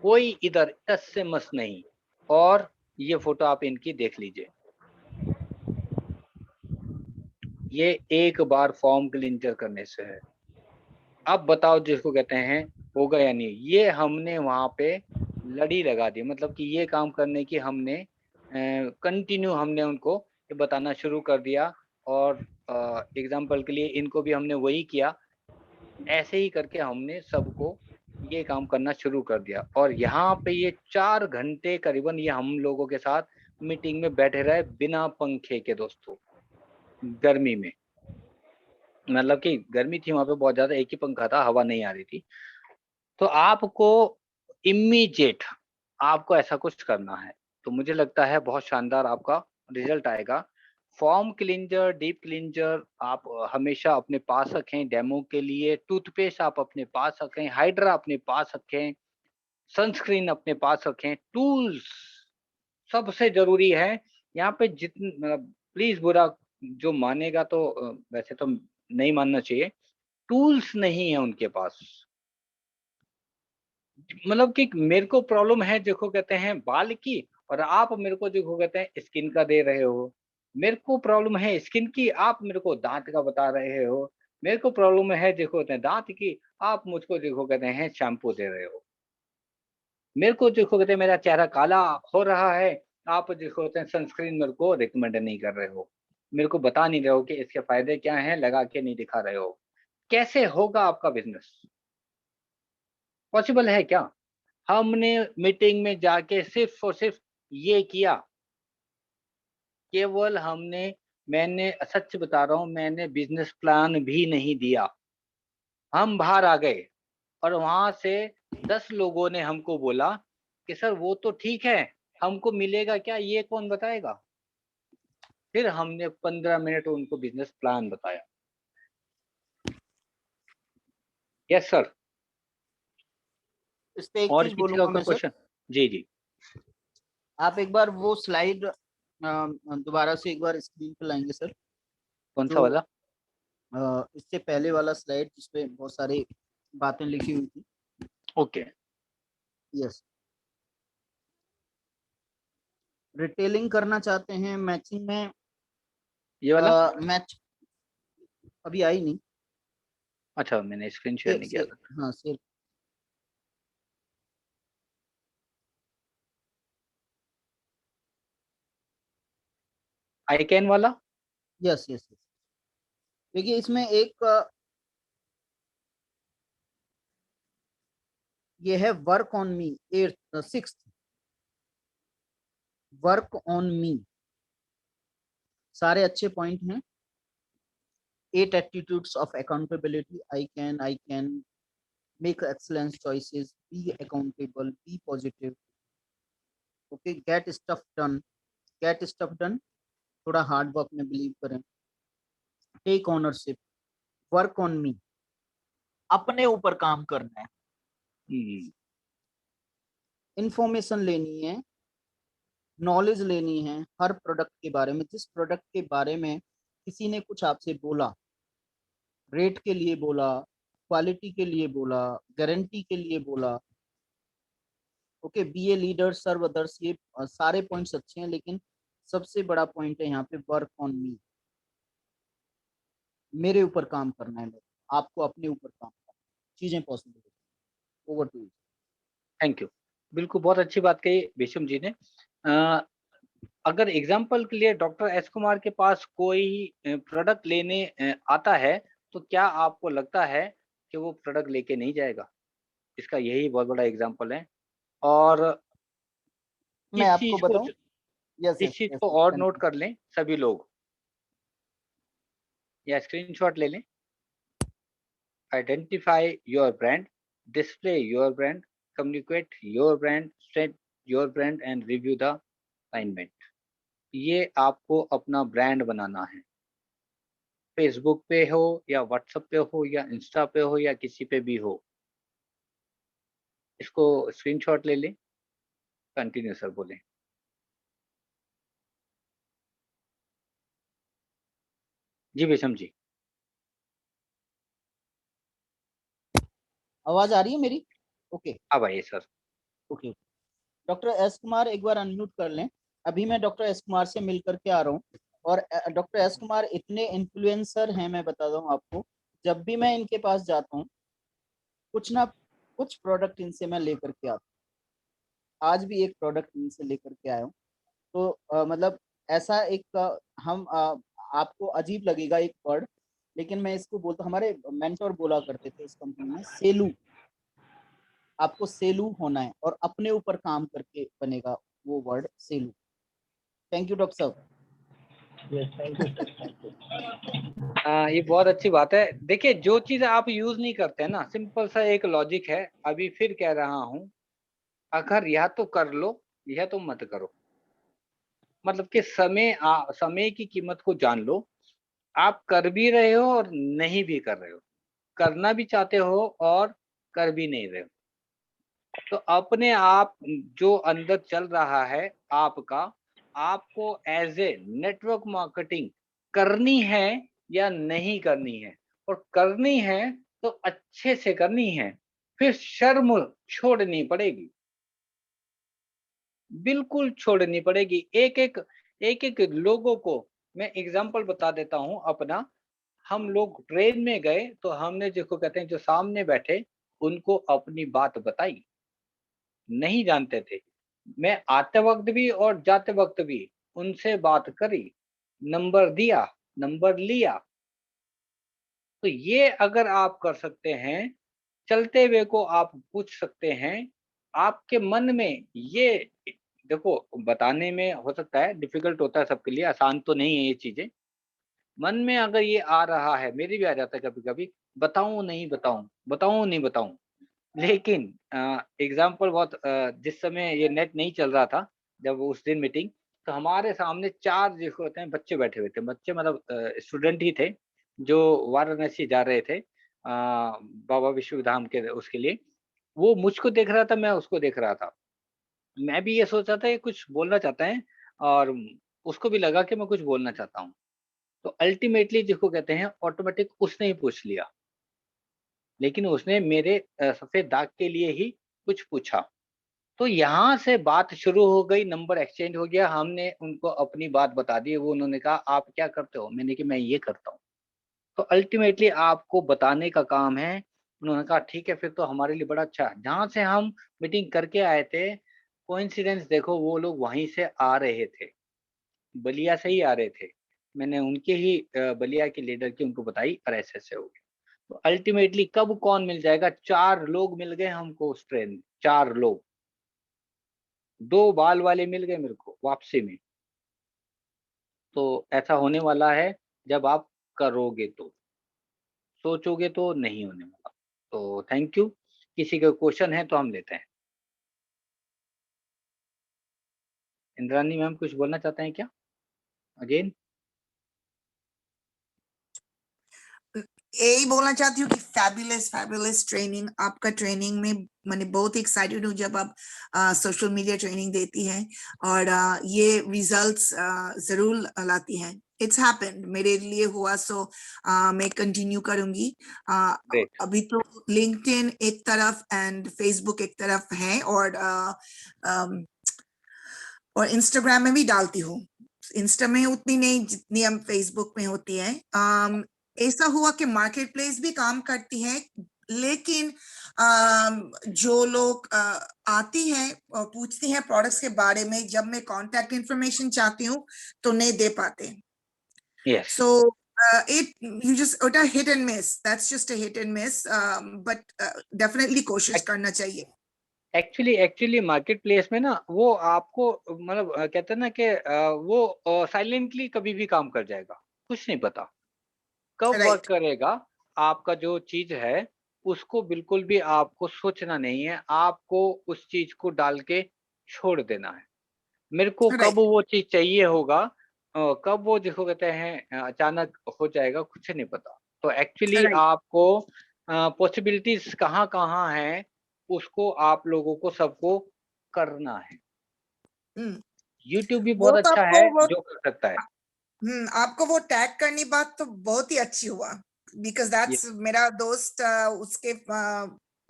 कोई इधर टस से मस नहीं। और ये फोटो आप इनकी देख लीजिए, ये एक बार फॉर्म क्लींजर करने से है। अब बताओ जिसको कहते हैं होगा या नहीं। ये हमने वहां पे लड़ी लगा दी, मतलब कि ये काम करने की हमने कंटिन्यू हमने उनको ये बताना शुरू कर दिया। और एग्जाम्पल के लिए इनको भी हमने वही किया। ऐसे ही करके हमने सबको ये काम करना शुरू कर दिया। और यहाँ पे ये 4 घंटे करीबन ये हम लोगों के साथ मीटिंग में बैठे रहे बिना पंखे के दोस्तों, गर्मी में। मतलब कि गर्मी थी वहां पे बहुत ज्यादा, एक ही पंखा था, हवा नहीं आ रही थी। तो आपको इमीडिएट आपको ऐसा कुछ करना है, तो मुझे लगता है बहुत शानदार आपका रिजल्ट आएगा। फॉर्म क्लींजर, डीप क्लींजर आप हमेशा अपने पास रखें डेमो के लिए। टूथपेस्ट आप अपने पास रखें, हाइड्रा अपने पास रखें, सनस्क्रीन अपने पास रखें। टूल्स सबसे जरूरी है यहाँ पे जितन प्लीज बुरा जो मानेगा तो वैसे तो नहीं मानना चाहिए, टूल्स नहीं है उनके पास। मतलब कि मेरे को प्रॉब्लम है देखो कहते हैं बाल की, और आप मेरे को देखो कहते हैं स्किन का दे रहे हो। मेरे को प्रॉब्लम है स्किन की, आप मेरे को दांत का बता रहे हो। मेरे को प्रॉब्लम है देखो कहते हैं दांत की, आप मुझको देखो कहते हैं शैम्पू दे रहे हो। मेरे को देखो कहते हैं मेरा चेहरा काला हो रहा है, आप देखो कहते हैं सनस्क्रीन मेरे को रिकमेंड नहीं कर रहे हो। मेरे को बता नहीं रहे हो कि इसके फायदे क्या हैं, लगा के नहीं दिखा रहे हो। कैसे होगा आपका बिजनेस? पॉसिबल है क्या? हमने मीटिंग में जाके सिर्फ और सिर्फ ये किया, केवल मैंने सच बता रहा हूँ, मैंने बिजनेस प्लान भी नहीं दिया। हम बाहर आ गए और वहां से 10 लोगों ने हमको बोला कि सर वो तो ठीक है, हमको मिलेगा क्या ये कौन बताएगा? फिर हमने 15 मिनट उनको बिजनेस प्लान बताया। Yes sir. इस पे एक और चीज किसी का बोलूंगा मैं सर, क्वेश्चन? जी जी। आप एक बार वो स्लाइड दोबारा से एक बार स्क्रीन पे लाएंगे सर, कौन सा जो वाला? इससे पहले वाला स्लाइड जिसपे बहुत सारी बातें लिखी हुई थी। ओके। यस। रिटेलिंग करना चाहते हैं, मैचिंग में ये वाला? मैच अभी आई नहीं। अच्छा, मैंने स्क्रीन शेयर नहीं किया था। हाँ शेयर। आई कैन वाला? Yes yes yes. देखिए इसमें एक ये है work on me, 6th work on मी। सारे अच्छे पॉइंट हैं। 8 attitudes of accountability. I can make excellent choices, be accountable, be positive. Okay, get stuff done. Get stuff done. थोड़ा हार्ड वर्क में बिलीव करें। Take ownership, work on me, अपने ऊपर काम करना है। इंफॉर्मेशन लेनी है, नॉलेज लेनी है हर प्रोडक्ट के बारे में। जिस प्रोडक्ट के बारे में किसी ने कुछ आपसे बोला, रेट के लिए बोला, क्वालिटी के लिए बोला, गारंटी के लिए बोला, okay, be a leader serve others, ये सारे पॉइंट्स अच्छे हैं, लेकिन सबसे बड़ा पॉइंट है यहाँ पे वर्क ऑन मी। मेरे ऊपर काम करना है, मेरे आपको अपने ऊपर काम करना है, चीजें पॉसिबल है। Over to you. Thank you. बिल्कुल बहुत अच्छी बात कही विषम जी ने। अगर एग्जाम्पल के लिए डॉक्टर एस कुमार के पास कोई प्रोडक्ट लेने आता है, तो क्या आपको लगता है कि वो प्रोडक्ट लेके नहीं जाएगा? इसका यही बहुत बड़ा एग्जाम्पल है। और मैं इस आपको चीज को बताऊं। यस इस यस चीज यस को और नोट कर लें सभी लोग, या स्क्रीनशॉट ले लें। Identify your brand, display your brand, communicate your brand, set your brand and review the alignment. ये आपको अपना ब्रांड बनाना है। फेसबुक पे हो या व्हाट्सएप पे हो या इंस्टा पे हो या किसी पे भी हो, इसको स्क्रीनशॉट ले लें। कंटिन्यू सर बोलें। जी विषम जी। आवाज आ रही है मेरी? ओके अब आइए sir. Okay. Doctor S Kumar एक बार अनम्यूट कर लें। अभी मैं डॉक्टर एस कुमार से मिल करके आ रहा हूँ। और डॉक्टर एस कुमार इतने इन्फ्लुएंसर हैं, मैं बता दूं आपको, जब भी मैं इनके पास जाता हूँ कुछ ना कुछ प्रोडक्ट इनसे मैं लेकर के आता हूँ। आज भी एक प्रोडक्ट इनसे लेकर के आया हूँ। तो मतलब ऐसा एक हम आपको अजीब लगेगा एक वर्ड, लेकिन मैं इसको बोलता हूँ, हमारे मेंटोर बोला करते थे इस कंपनी में, सेलू। आपको सेलू होना है और अपने ऊपर काम करके बनेगा वो word, Selu. Thank you doctor साहब। ये बहुत अच्छी बात है। देखिए जो चीज आप यूज नहीं करते ना, सिंपल सा एक लॉजिक है, अभी फिर कह रहा हूँ, अगर या तो कर लो या तो मत करो। मतलब कि समय की कीमत को जान लो। आप कर भी रहे हो और नहीं भी कर रहे हो, करना भी चाहते हो और कर भी नहीं रहे हो, तो अपने आप जो अंदर चल रहा है आपका, आपको एज ए नेटवर्क मार्केटिंग करनी है या नहीं करनी है, और करनी है तो अच्छे से करनी है, फिर शर्म छोड़नी पड़ेगी, बिल्कुल छोड़नी पड़ेगी। एक-एक लोगों को मैं एग्ज़ाम्पल बता देता हूँ अपना। हम लोग ट्रेन में गए तो हमने जिसको कहते हैं जो सामने बैठे, उनको अपनी बात बताई। नहीं जानते थे। मैं आते वक़्त भी और जाते वक़्त भी उनसे बात करी, नंबर दिया, नंबर लिया। तो ये अगर आप कर सकते हैं, चलते हुए को आप पूछ सकते हैं, आपके मन में ये देखो, बताने में हो सकता है डिफ़िकल्ट होता है सबके लिए, आसान तो नहीं है ये चीज़ें। मन में अगर ये आ रहा है, मेरे भी आ जाता है कभी-कभी, बताऊँ, नहीं बताऊँ, बताऊँ, नहीं बताऊँ। लेकिन एग्ज़ाम्पल बहुत जिस समय ये नेट नहीं चल रहा था, जब उस दिन मीटिंग, तो हमारे सामने 4 जिसको कहते हैं बच्चे बैठे हुए थे। बच्चे मतलब स्टूडेंट ही थे, जो वाराणसी जा रहे थे बाबा विश्वधाम के उसके लिए। वो मुझको देख रहा था, मैं उसको देख रहा था। मैं भी ये सोच रहा था ये कुछ बोलना चाहता है, और उसको भी लगा कि मैं कुछ बोलना चाहता हूँ। तो अल्टीमेटली जिसको कहते हैं ऑटोमेटिक उसने ही पूछ लिया। लेकिन उसने मेरे सफ़ेद दाग के लिए ही कुछ पूछा। तो यहाँ से बात शुरू हो गई, नंबर एक्सचेंज हो गया, हमने उनको अपनी बात बता दी, वो उन्होंने कहा आप क्या करते हो? मैंने कहा मैं ये करता हूँ। तो अल्टीमेटली आपको बताने का काम है। उन्होंने कहा ठीक है फिर तो हमारे लिए बड़ा अच्छा है। जहाँ से हम मीटिंग करके आए थे, कोइंसिडेंस देखो वो लोग वहीं से आ रहे थे, बलिया से ही आ रहे थे। मैंने उनके ही बलिया के लीडर की उनको बताई और ऐसे-ऐसे हो गया। तो अल्टीमेटली कब कौन मिल जाएगा, 4 लोग मिल गए हमको उस ट्रेन में, 4 लोग। 2 बाल वाले मिल गए मेरे को वापसी में। तो ऐसा होने वाला है जब आप करोगे तो, सोचोगे तो नहीं होने वाला। तो थैंक यू। किसी का क्वेश्चन है तो हम लेते हैं। इंद्रानी मैम कुछ बोलना चाहते हैं क्या? अगेन? यही बोलना चाहती हूँ कि फैबुलस फैबुलस ट्रेनिंग, आपका ट्रेनिंग में मैंने बहुत एक्साइटेड हूँ जब आप सोशल मीडिया ट्रेनिंग देती हैं और ये रिजल्ट्स जरूर लाती हैं। इट्स हैपेंड, मेरे लिए हुआ, सो मैं कंटिन्यू करूंगी। ग्रेट। अभी तो लिंक्डइन एक तरफ एंड फेसबुक एक तरफ है, और इंस्टाग्राम में भी डालती हूँ। इंस्टा में उतनी नहीं जितनी हम फेसबुक में होती है। ऐसा हुआ कि मार्केट प्लेस भी काम करती है, लेकिन जो लोग आती हैं और पूछती हैं प्रोडक्ट्स के बारे में, जब मैं कांटेक्ट इंफॉर्मेशन चाहती हूँ तो नहीं दे पाते। यस। So you just उटा hit and miss, that's just a hit and miss, but definitely कोशिश करना चाहिए। एक्चुअली मार्केट प्लेस में ना वो आपको मतलब कहते हैं ना कि वो साइलेंटली कभी भी काम कर जाएगा, कुछ नहीं पता कब वर्क राइट, करेगा। आपका जो चीज है उसको बिल्कुल भी आपको सोचना नहीं है, आपको उस चीज को डाल के छोड़ देना है। मेरे को कब राइट, वो चीज चाहिए होगा, कब वो जिसको कहते हैं अचानक हो जाएगा, कुछ नहीं पता। तो एक्चुअली राइट। आपको पॉसिबिलिटीज कहाँ-कहाँ हैं, उसको आप लोगों को सबको करना है। हम्म, यूट्यूब भी वो बहुत तो अच्छा आपको है वो जो कर सकता है। आपको वो टैग करनी बात तो बहुत ही अच्छी हुआ, बिकॉज दैट्स यस, मेरा दोस्त उसके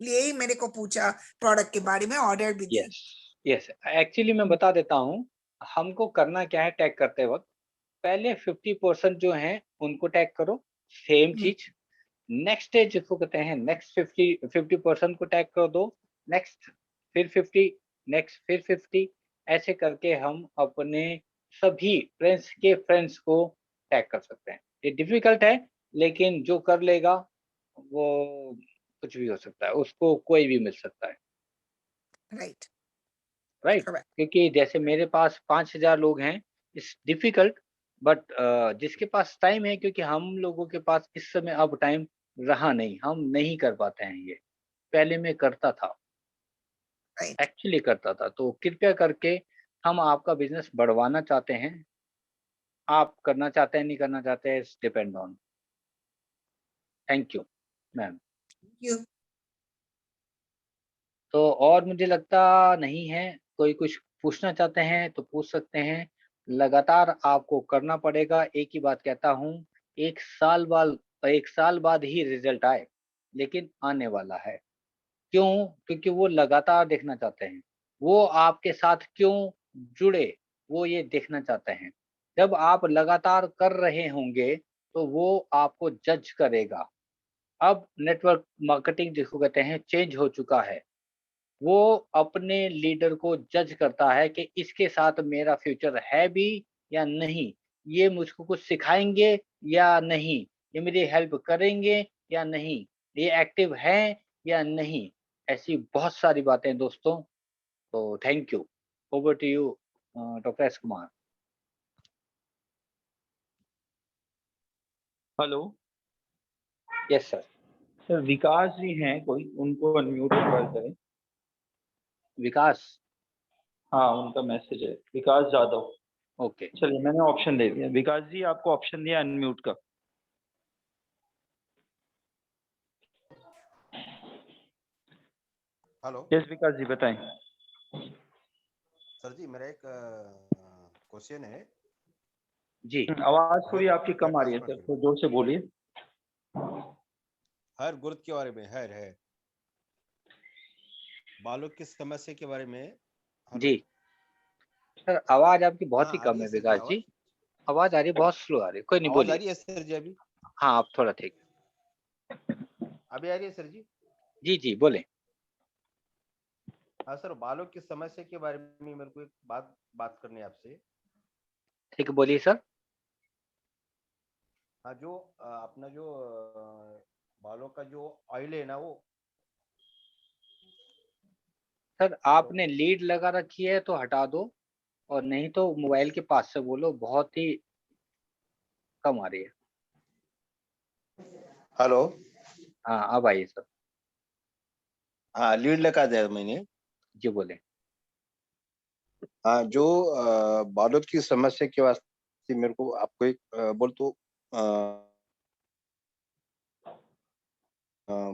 लिए ही मेरे को पूछा, प्रोडक्ट के बारे में ऑर्डर भी दी। Yes, yes. एक्चुअली मैं बता देता हूँ, हमको करना क्या है टैग करते वक़्त, पहले 50% जो हैं उनको टैग करो, सेम हम्म, चीज़। नेक्स्ट है जिसको कहते हैं नेक्स्ट 50% को टैग कर दो, नेक्स्ट फिर 50, नेक्स्ट फिर 50, ऐसे करके हम अपने सभी फ्रेंड्स के फ्रेंड्स को टैग कर सकते हैं। ये डिफ़िकल्ट है, लेकिन जो कर लेगा वो कुछ भी हो सकता है, उसको कोई भी मिल सकता है, राइट, राइट? करेक्ट। क्योंकि जैसे मेरे पास 5000 लोग हैं, इट्स डिफ़िकल्ट, बट जिसके पास टाइम है, क्योंकि हम लोगों के पास इस समय अब टाइम रहा नहीं, हम नहीं कर पाते हैं ये। पहले मैं करता था, राइट, एक्चुअली करता था। तो कृपया करके हम आपका बिज़नेस बढ़वाना चाहते हैं, आप करना चाहते हैं, नहीं करना चाहते हैं, it's depend on. Thank you, ma'am. You. तो और मुझे लगता नहीं है, कोई कुछ पूछना चाहते हैं तो पूछ सकते हैं, लगातार आपको करना पड़ेगा। एक ही बात कहता हूँ, 1 साल बाद ही रिजल्ट आए, लेकिन आने वाला है। क्यों? क्योंकि वो लगातार देखना चाहते हैं। वो आपके साथ क्यों जुड़े, वो ये देखना चाहते हैं। जब आप लगातार कर रहे होंगे, तो वो आपको जज करेगा। अब नेटवर्क मार्केटिंग जिसको कहते हैं चेंज हो चुका है। वो अपने लीडर को जज करता है कि इसके साथ मेरा फ्यूचर है भी या नहीं, ये मुझको कुछ सिखाएंगे या नहीं, ये मेरी हेल्प करेंगे या नहीं, ये एक्टिव हैं या नहीं। ऐसी बहुत सारी बातें दोस्तों। तो thank you. Over to you doctor S Kumar. Hello yes sir. Sir, Vikas ji हैं कोई, उनको अनम्यूट करें। विकास। हाँ, उनका मैसेज है, विकास जाधव। ओके। चलिए, मैंने ऑप्शन दे दिया। विकास जी, आपको ऑप्शन दिया अनम्यूट का। हेलो यस विकास जी, बताएं। सर जी, मेरा एक क्वेश्चन है। जी। आवाज थोड़ी हेयर आपकी कम आ रही है सर, ट्रांसप्लांट तो जोर से बोलिए। हेयर ग्रोथ के बारे में, हेयर है बालों की समस्या के बारे में। हेलो। जी सर, आवाज आपकी बहुत हाँ, ही आ कम रही है है सर जी विकास आवाज? जी। आवाज आ रही है, बहुत स्लो आ रही है। कोई नहीं, आवाज आ बोलिए। रही है सर जी अभी? हाँ, आप थोड़ा ठीक। अभी आ रही है सर जी? जी, जी, बोलें। हाँ सर, बालों की समस्या के बारे में मेरे को एक बात करनी है आपसे। ठीक है, बोलिए सर। हाँ, जो अपना जो बालों का जो ऑयल है ना, वो। Sir, hello. आपने लीड लगा रखी है तो हटा दो, और नहीं तो मोबाइल के पास से बोलो, बहुत ही कम आ रही है। हेलो। हाँ, अब आई सर। हाँ, लीड लगा दिया मैंने। जी, बोलें। हाँ, जो बालों की समस्या के वास्ते मेरे को आपको एक बोल तो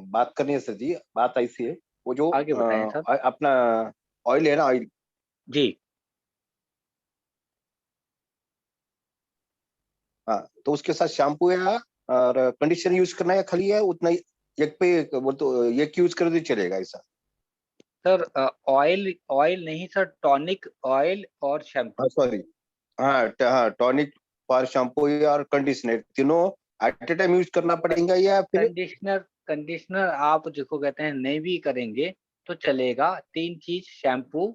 बात करनी है सर जी। बात ऐसी है, वो जो आगे बताएँ सर। अपना ऑयल है ना, ऑयल। जी। हाँ, तो उसके साथ शैम्पू है और कंडीशनर यूज करना है, खाली है उतना ही। एक पे एक बोल तो एक यूज कर दे चलेगा ऐसा? सर, ऑयल ऑयल नहीं सर, टॉनिक ऑयल और हाँ शैम्पू। सॉरी। हाँ, टॉनिक और शैम्पू और कंडीशनर तीनों एट ए टाइम यूज करना पड़ेगा या फिर? कंडीशनर कंडीशनर आप जिसको कहते हैं नहीं भी करेंगे तो चलेगा। 3 चीज़, शैम्पू,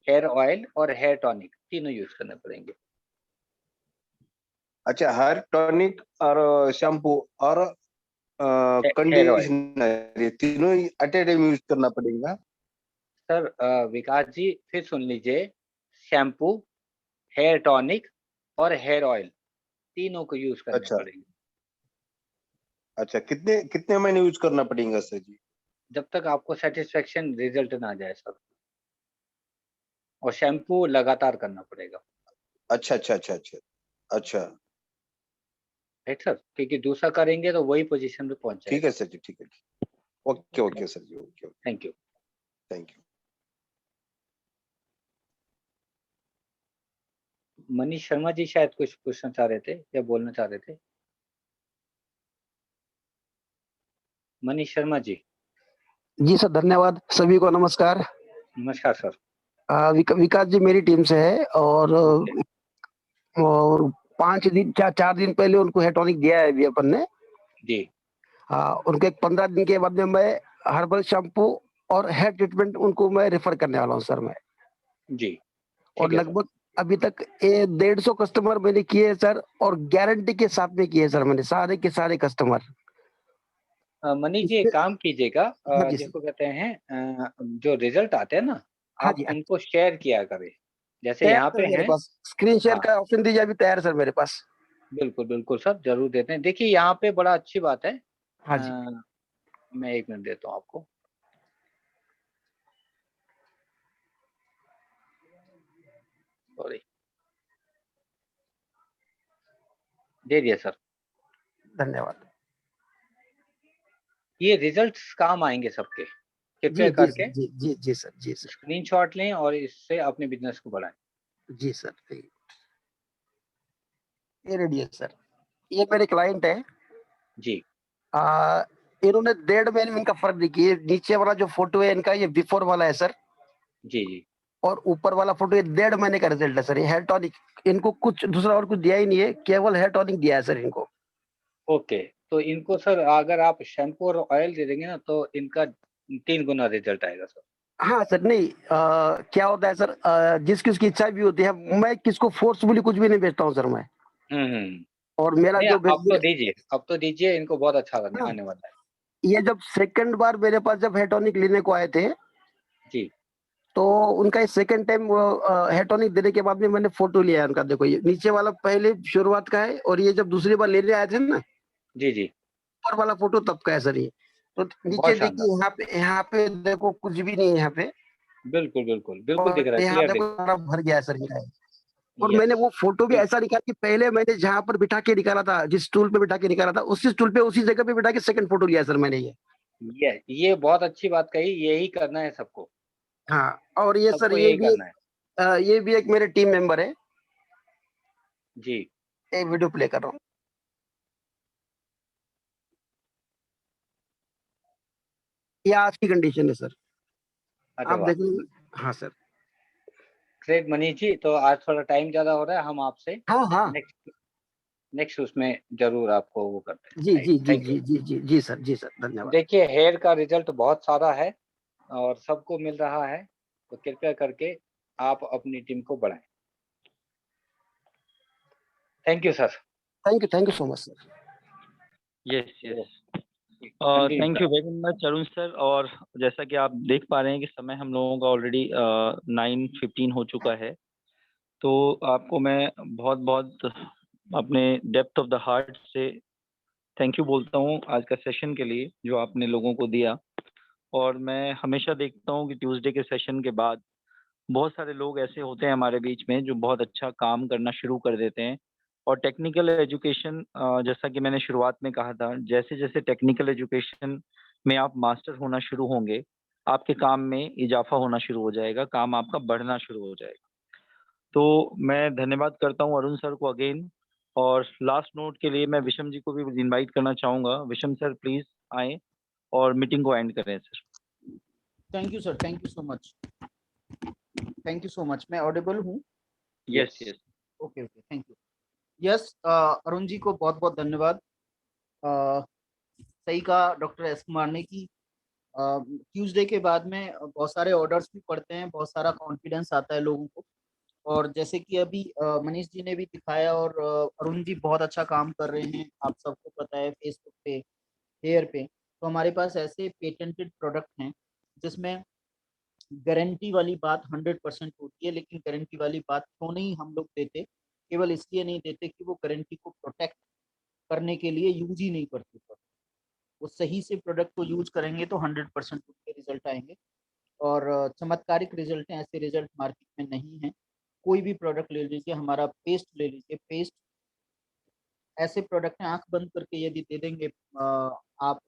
हेयर ऑयल और हेयर टॉनिक, तीनों यूज़ करने पड़ेंगे। अच्छा, हेयर टॉनिक और शैम्पू और हेयर ऑयल। कंडीशनर, ये तीनों एट ए टाइम यूज करना पड़ेगा? सर, विकास जी फिर सुन लीजिए। शैम्पू, हेयर टॉनिक और हेयर ऑयल, तीनों को यूज़ करने अच्छा। पड़ेंगे। अच्छा, कितने कितने महीने यूज करना पड़ेगा सर जी? जब तक आपको सैटिस्फैक्शन रिजल्ट ना आ जाए सर। और शैम्पू लगातार करना पड़ेगा। अच्छा अच्छा अच्छा अच्छा। अच्छा, राइट सर? क्योंकि दूसरा करेंगे तो वही पोज़ीशन पे पहुँच ठीक है जाएगा। सर जी, ठीक है। ओके ओके सर जी, okay okay. Thank you. Thank you. Manish Sharma ji शायद कुछ पूछना चाह रहे थे या बोलना चाह रहे थे। मनीष शर्मा जी। जी सर, धन्यवाद। सभी को नमस्कार। नमस्कार सर। विकास जी मेरी टीम से है और ओके। 5 दिन 4 दिन पहले उनको हेयर टॉनिक दिया है अभी अपन ने। जी। उनको एक 15 दिन के बाद में मैं हर्बल शैम्पू और हेयर ट्रीटमेंट उनको मैं रेफर करने वाला हूँ सर मैं। जी, और ठीक है सर। लगभग अभी तक 150 कस्टमर मैंने किए हैं सर, और गारंटी के साथ में किए सर मैंने सारे के सारे कस्टमर। मनीष जी, इसमें एक काम कीजिएगा, हाँ जी सर। जिसको कहते हैं जो रिज़ल्ट आते हैं ना, हाँ आप जी, हाँ जी। उनको शेयर किया करें। जैसे तैयार यहाँ सर पे मेरे हैं। पास, स्क्रीन शेयर हाँ, का ऑप्शन दीजिए, अभी तैयार सर मेरे पास। बिल्कुल, बिल्कुल सर, ज़रूर देते हैं। देखिए यहाँ पे बड़ा अच्छी बात है। हाँ जी। मैं 1 मिनट देता हूँ आपको। सॉरी। दे दिया सर। धन्यवाद। ये रिज़ल्ट्स काम आएँगे सबके। कृपया जी, जी करके सर। जी, जी, जी सर। जी सर। स्क्रीनशॉट लें और इससे अपने बिज़नेस को बढ़ाएँ। जी सर। ये रेडियो सर, ये मेरे क्लाइंट है। जी, इन्होंने 1.5 महीने में इनका फर्क देखिए, नीचे वाला जो फोटो है इनका ये बिफोर वाला है सर, जी, जी। और ऊपर वाला फोटो ये 1.5 महीने का रिजल्ट है सर। ये हेयर टॉनिक, इनको कुछ दूसरा और कुछ दिया ही नहीं है, केवल हेयर टॉनिक दिया है सर इनको। ओके, तो इनको सर अगर आप शैम्पू और ऑयल दे देंगे ना तो इनका 3 गुना रिज़ल्ट आएगा सर। हाँ सर, नहीं क्या होता है सर, जिसकी उसकी इच्छा भी होती है, मैं किसको फोर्सफुली कुछ भी नहीं बेचता हूँ सर मैं। हुँ, हुँ। और मेरा नहीं, जो अब तो दीजिए इनको बहुत अच्छा हाँ, आने वाला है। ये जब सेकंड बार मेरे पास जब हेयर टॉनिक लेने को आए थे, जी, तो उनका ये सेकंड टाइम वो हेयर टॉनिक देने के बाद में मैंने फोटो लिया है उनका। देखो ये नीचे वाला पहले शुरुआत का है, और ये जब दूसरी बार लेने आए थे ना, जी, जी। ऊपर वाला फोटो तब का है सर ये। तो नीचे बहुत शानदार। देखिए, यहाँ पे देखो कुछ भी नहीं है यहाँ पे, बिल्कुल, बिल्कुल, बिल्कुल दिख रहा और है, यहाँ क्लियर दिख देखो सारा भर गया है सर इनका। और यस, मैंने वो फोटो भी बिल ऐसा निकाला कि पहले मैंने जहाँ पर बिठा के निकाला था, जिस स्टूल पे बिठा के निकाला था, उसी स्टूल पे उसी जगह पे बिठा के सेकंड फोटो लिया सर मैंने ये। ये बहुत अच्छी बात कही, यही करना है सबको, हाँ, और ये सर सबको यही करना है। ये भी एक मेरे टीम मेंबर है। जी, एक वीडियो प्ले कर रहा हूँ। ये आज की कंडीशन है सर, अरे आप वाह! देख लीजिए। हाँ सर। ग्रेट मनीष जी, तो आज थोड़ा टाइम ज़्यादा हो रहा है, हम आपसे हाँ, हाँ। नेक्स्ट नेक्स्ट उसमें ज़रूर आपको वो करते हैं। जी, राइट, जी, जी, थैंक यू। जी, जी, जी, जी सर, जी सर, धन्यवाद। देखिए हेयर का रिज़ल्ट बहुत सारा है और सबको मिल रहा है, तो कृपया करके आप अपनी टीम को बढ़ाएँ। Thank you sir. Thank you so much sir. Yes, yes, yes. Continue thank sir you आप। Very much Arun sir. और जैसा कि आप देख पा रहे हैं कि समय हम लोगों का ऑलरेडी 9:15 हो चुका है। तो आपको मैं बहुत-बहुत अपने डेप्थ ऑफ द हार्ट से थैंक यू बोलता हूँ आज का सेशन के लिए जो आपने लोगों को दिया। और मैं हमेशा देखता हूँ कि ट्यूसडे के सेशन के बाद बहुत सारे लोग ऐसे होते हैं हमारे बीच में जो बहुत अच्छा काम करना शुरू कर देते हैं। और टेक्निकल एजुकेशन, जैसा कि मैंने शुरुआत में कहा था, जैसे-जैसे टेक्निकल एजुकेशन में आप मास्टर होना शुरू होंगे, आपके काम में इज़ाफ़ा होना शुरू हो जाएगा, काम आपका बढ़ना शुरू हो जाएगा। तो मैं धन्यवाद करता हूँ अरुण सर को अगेन। और लास्ट नोट के लिए मैं विषम जी को भी इनवाइट करना चाहूँगा। विषम सर प्लीज़ आएँ और मीटिंग को एंड करें सर। Thank you sir, thank you so much, thank you so much. मैं ऑडिबल हूँ? Yes, yes, yes. Okay, okay, thank you. Yes, Arun ji को बहुत बहुत धन्यवाद। अ, सही कहा डॉक्टर एस कुमार ने कि ट्यूसडे के बाद में बहुत सारे ऑर्डर्स भी पड़ते हैं, बहुत सारा कॉन्फिडेंस आता है लोगों को। और जैसे कि अभी मनीष जी ने भी दिखाया, और अरुण जी बहुत अच्छा काम कर रहे हैं, आप सबको पता है, फेसबुक पे, हेयर पे। तो हमारे पास ऐसे पेटेंटेड प्रोडक्ट हैं जिसमें गारंटी वाली बात 100% होती है। लेकिन गारंटी वाली बात क्यों नहीं हम लोग देते? केवल इसलिए नहीं देते कि वो गारंटी को प्रोटेक्ट करने के लिए यूज ही नहीं करते। वो सही से प्रोडक्ट को यूज करेंगे तो 100% उनके रिजल्ट आएंगे। और चमत्कारिक रिजल्ट हैं, ऐसे रिजल्ट मार्केट में नहीं है। कोई भी प्रोडक्ट ले लीजिए, हमारा पेस्ट ले लीजिए, पेस्ट ऐसे प्रोडक्ट हैं, आंख बंद करके यदि दे देंगे आप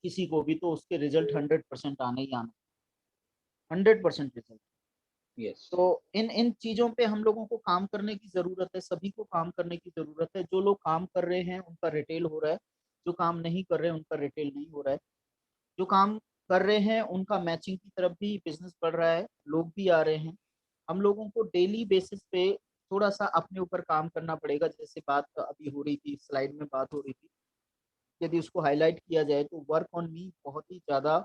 किसी को भी, तो उसके रिजल्ट 100% आने ही आना, 100% रिजल्ट। यस, तो इन इन चीजों पे हम लोगों को काम करने की जरूरत है, सभी को काम करने की जरूरत है। जो लोग काम कर रहे हैं उनका रिटेल हो रहा है, जो काम नहीं कर रहे हैं उनका रिटेल नहीं हो रहा है। जो काम कर रहे हैं उनका मैचिंग की तरफ भी बिजनेस बढ़ रहा है, लोग भी आ रहे हैं। हम लोगों को डेली बेसिस पे थोड़ा सा अपने ऊपर काम करना पड़ेगा। जैसे बात अभी हो रही थी, स्लाइड में बात हो रही थी, यदि उसको हाईलाइट किया जाए तो वर्क ऑन मी बहुत ही ज़्यादा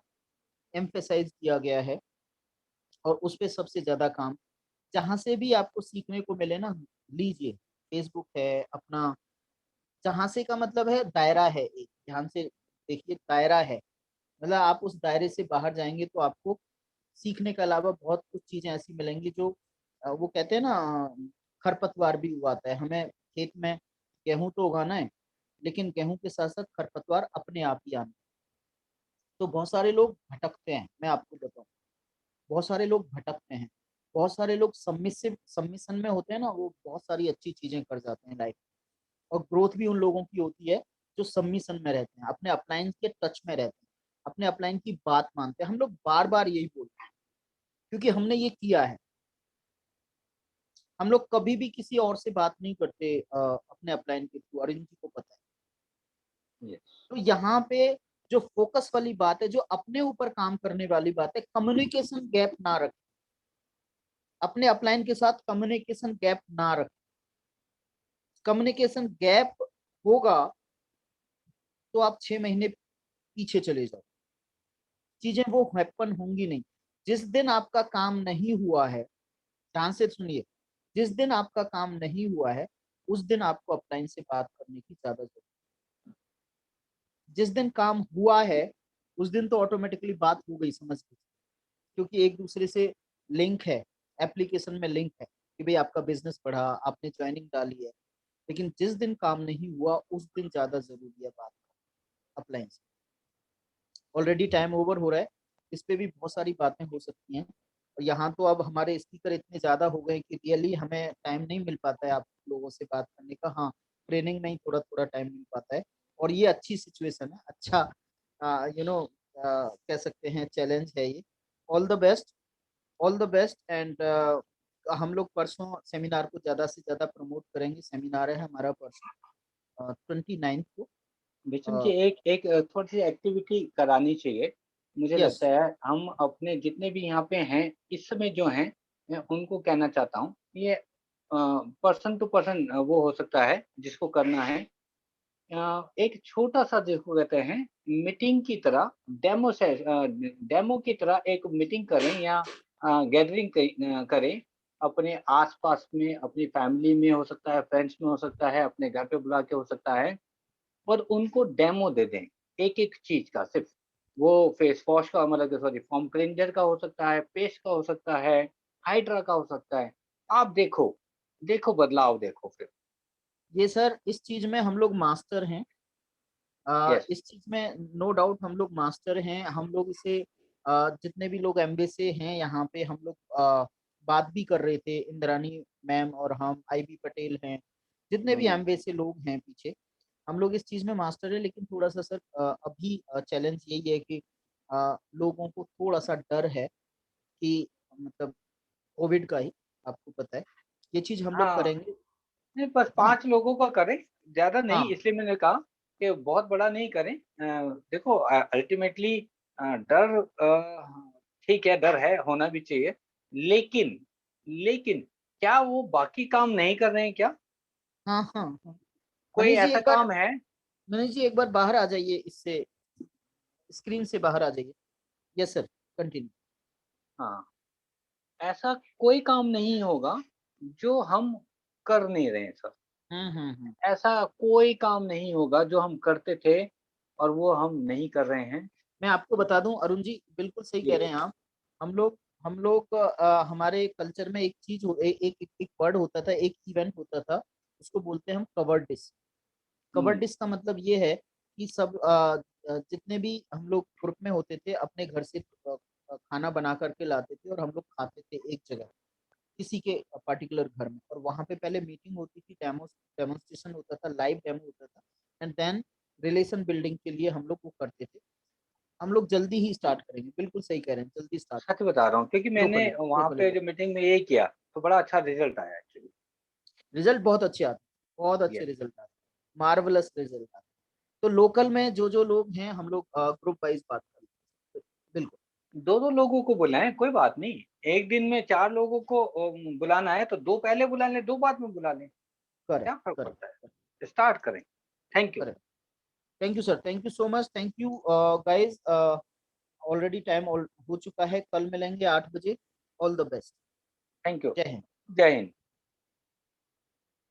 एम्फेसाइज किया गया है। और उस पे सबसे ज़्यादा काम, जहाँ से भी आपको सीखने को मिले ना, लीजिए। फेसबुक है अपना, जहाँ से का मतलब है दायरा है, एक ध्यान से देखिए, दायरा है। मतलब आप उस दायरे से बाहर जाएंगे तो आपको सीखने के अलावा बहुत कुछ चीजें ऐसी मिलेंगी जो वो कहते हैं ना, खरपतवार भी उगाता है। हमें खेत में गेहूं तो उगाना है, लेकिन गेहूं के साथ साथ खरपतवार अपने आप ही आना है। तो बहुत सारे लोग भटकते हैं, मैं आपको बताऊं, बहुत सारे लोग भटकते हैं। बहुत सारे लोग सबमिशन में होते हैं ना, वो बहुत सारी अच्छी चीजें कर जाते हैं लाइफ। और ग्रोथ भी उन लोगों की होती है जो सबमिशन में रहते हैं, अपने अपलाइन के टच में रहते हैं, अपने अपलाइन की बात मानते हैं। हम लोग बार बार यही बोलते हैं क्योंकि हमने ये किया है। हम लोग कभी भी किसी और से बात नहीं करते अपने अपलाइन के थ्रू, और इनको पता है। तो यहाँ पे जो फोकस वाली बात है, जो अपने ऊपर काम करने वाली बात है, कम्युनिकेशन गैप ना रखें, अपने अपलाइन के साथ कम्युनिकेशन गैप ना रखें। कम्युनिकेशन गैप होगा तो आप 6 महीने पीछे चले जाओ, चीजें वो हैपन होंगी नहीं। जिस दिन आपका काम नहीं हुआ है, ध्यान से सुनिए, जिस दिन आपका काम नहीं हुआ है उस दिन आपको अपलाइन से बात करने की ज्यादा जरूरत है। जिस दिन काम हुआ है उस दिन तो ऑटोमेटिकली बात हो गई, समझ लीजिए, क्योंकि एक दूसरे से लिंक है, एप्लीकेशन में लिंक है कि भाई आपका बिजनेस बढ़ा, आपने ज्वाइनिंग डाली है। लेकिन जिस दिन काम नहीं हुआ उस दिन ज्यादा जरूरी है बात अपलाइन से। ऑलरेडी टाइम ओवर हो रहा है, इस पे भी बहुत सारी बातें हो सकती हैं, और यहाँ तो अब हमारे स्पीकर इतने ज्यादा हो गए कि रियली हमें टाइम नहीं मिल पाता है आप लोगों से बात करने का। हाँ, ट्रेनिंग में ही थोड़ा थोड़ा टाइम मिल पाता है, और ये अच्छी सिचुएशन है, अच्छा कह सकते हैं चैलेंज है ये। All the best, all the best. And हम लोग परसों सेमिनार को ज्यादा से ज्यादा प्रमोट करेंगे। सेमिनार है हमारा परसों 29 को। बिशन जी, एक एक थोड़ी सी एक्टिविटी करानी चाहिए। मुझे यस, लगता है हम अपने जितने भी यहाँ पे हैं इस समय जो हैं, मैं उनको कहना चाहता हूँ, ये पर्सन टू पर्सन वो हो सकता है जिसको करना है। एक छोटा-सा जिसको कहते हैं मीटिंग की तरह, डेमो की तरह एक मीटिंग करें या गैदरिंग करें अपने आस-पास में, अपनी फैमिली में हो सकता है, फ्रेंड्स में हो सकता है, अपने घर पे बुला के हो सकता है, और उनको डेमो दे दें, एक-एक चीज़ का सिर्फ़। वो फेस वॉश का, मतलब सॉरी, फोम क्लेंजर का हो सकता है, पेस्ट का हो सकता है, हाइड्रा का हो सकता है। आप देखो, देखो बदलाव देखो फिर। ये सर इस चीज में हम लोग मास्टर हैं। यस। इस चीज में नो डाउट हम लोग मास्टर हैं। हम लोग इसे जितने भी लोग एमबी से हैं यहाँ पे, हम लोग बात भी कर रहे थे, इंद्रानी मैम और हम, आईबी पटेल हैं, जितने भी एमबी से लोग हैं पीछे, हम लोग इस चीज में मास्टर है। लेकिन थोड़ा सा सर अभी चैलेंज यही है कि लोगों को थोड़ा सा डर है कि मतलब कोविड का ही, आपको पता है, ये चीज हम लोग हाँ। करेंगे, नहीं, बस है ना। 5 लोगों का करें, ज़्यादा नहीं, हाँ, इसलिए मैंने कहा कि बहुत बड़ा नहीं करें। देखो अल्टीमेटली डर ठीक है, डर है, होना भी चाहिए। लेकिन लेकिन क्या वो बाकी काम नहीं कर रहे हैं क्या? हाँ, हाँ, हाँ। कोई मनीष जी ऐसा एक बार, काम है? मनीष जी एक बार बाहर आ जाइए, इससे स्क्रीन से बाहर आ जाइए। Yes sir, continue. हाँ, ऐसा कोई काम नहीं होगा जो हम कर नहीं रहे हैं सर। हम्म। ऐसा कोई काम नहीं होगा जो हम करते थे और वो हम नहीं कर रहे हैं। मैं आपको बता दूं अरुण जी, बिल्कुल सही कह जी। रहे हैं आप। हम लोग हमारे कल्चर में एक चीज एक वर्ड होता था, एक इवेंट होता था, उसको बोलते हैं हम कवर डिश। कवर हुँ। डिश का मतलब ये है कि सब जितने भी हम लोग ग्रुप में होते थे अपने घर से खाना बना करके लाते थे, और हम लोग खाते थे एक जगह किसी के पर्टिकुलर घर में। और वहां पे पहले मीटिंग होती थी, डेमोन्स्ट्रेशन होता था, लाइव डेमो होता था, एंड देन रिलेशन बिल्डिंग के लिए हम लोग वो करते थे। हम लोग जल्दी ही स्टार्ट करेंगे, बिल्कुल सही कह रहे हैं, जल्दी स्टार्ट सच बता रहा हूँ, क्योंकि मैंने ग्लोबली, वहाँ ग्लोबली। पे जो मीटिंग में ये किया, तो बड़ा अच्छा रिज़ल्ट आया एक्चुअली। रिजल्ट बहुत अच्छे आते हैं, बहुत अच्छे यस। रिजल्ट आते हैं, मार्वलस रिजल्ट आते हैं। तो लोकल में जो जो लोग हैं हम लोग ग्रुप वाइज बात करते हैं, बिल्कुल। 2-2 लोगों को बुलाएँ, कोई बात नहीं। एक दिन में 4 लोगों को बुलाना है तो 2 पहले बुला लें, 2 बाद में बुला लें, करेक्ट, क्या फ़र्क करेक्ट, पड़ता है? स्टार्ट करें। Thank you. Correct. Thank you sir, thank you so much, thank you guys. Already time हो चुका है, कल मिलेंगे 8 बजे। All the best. Thank you. जय हिंद। जय हिंद।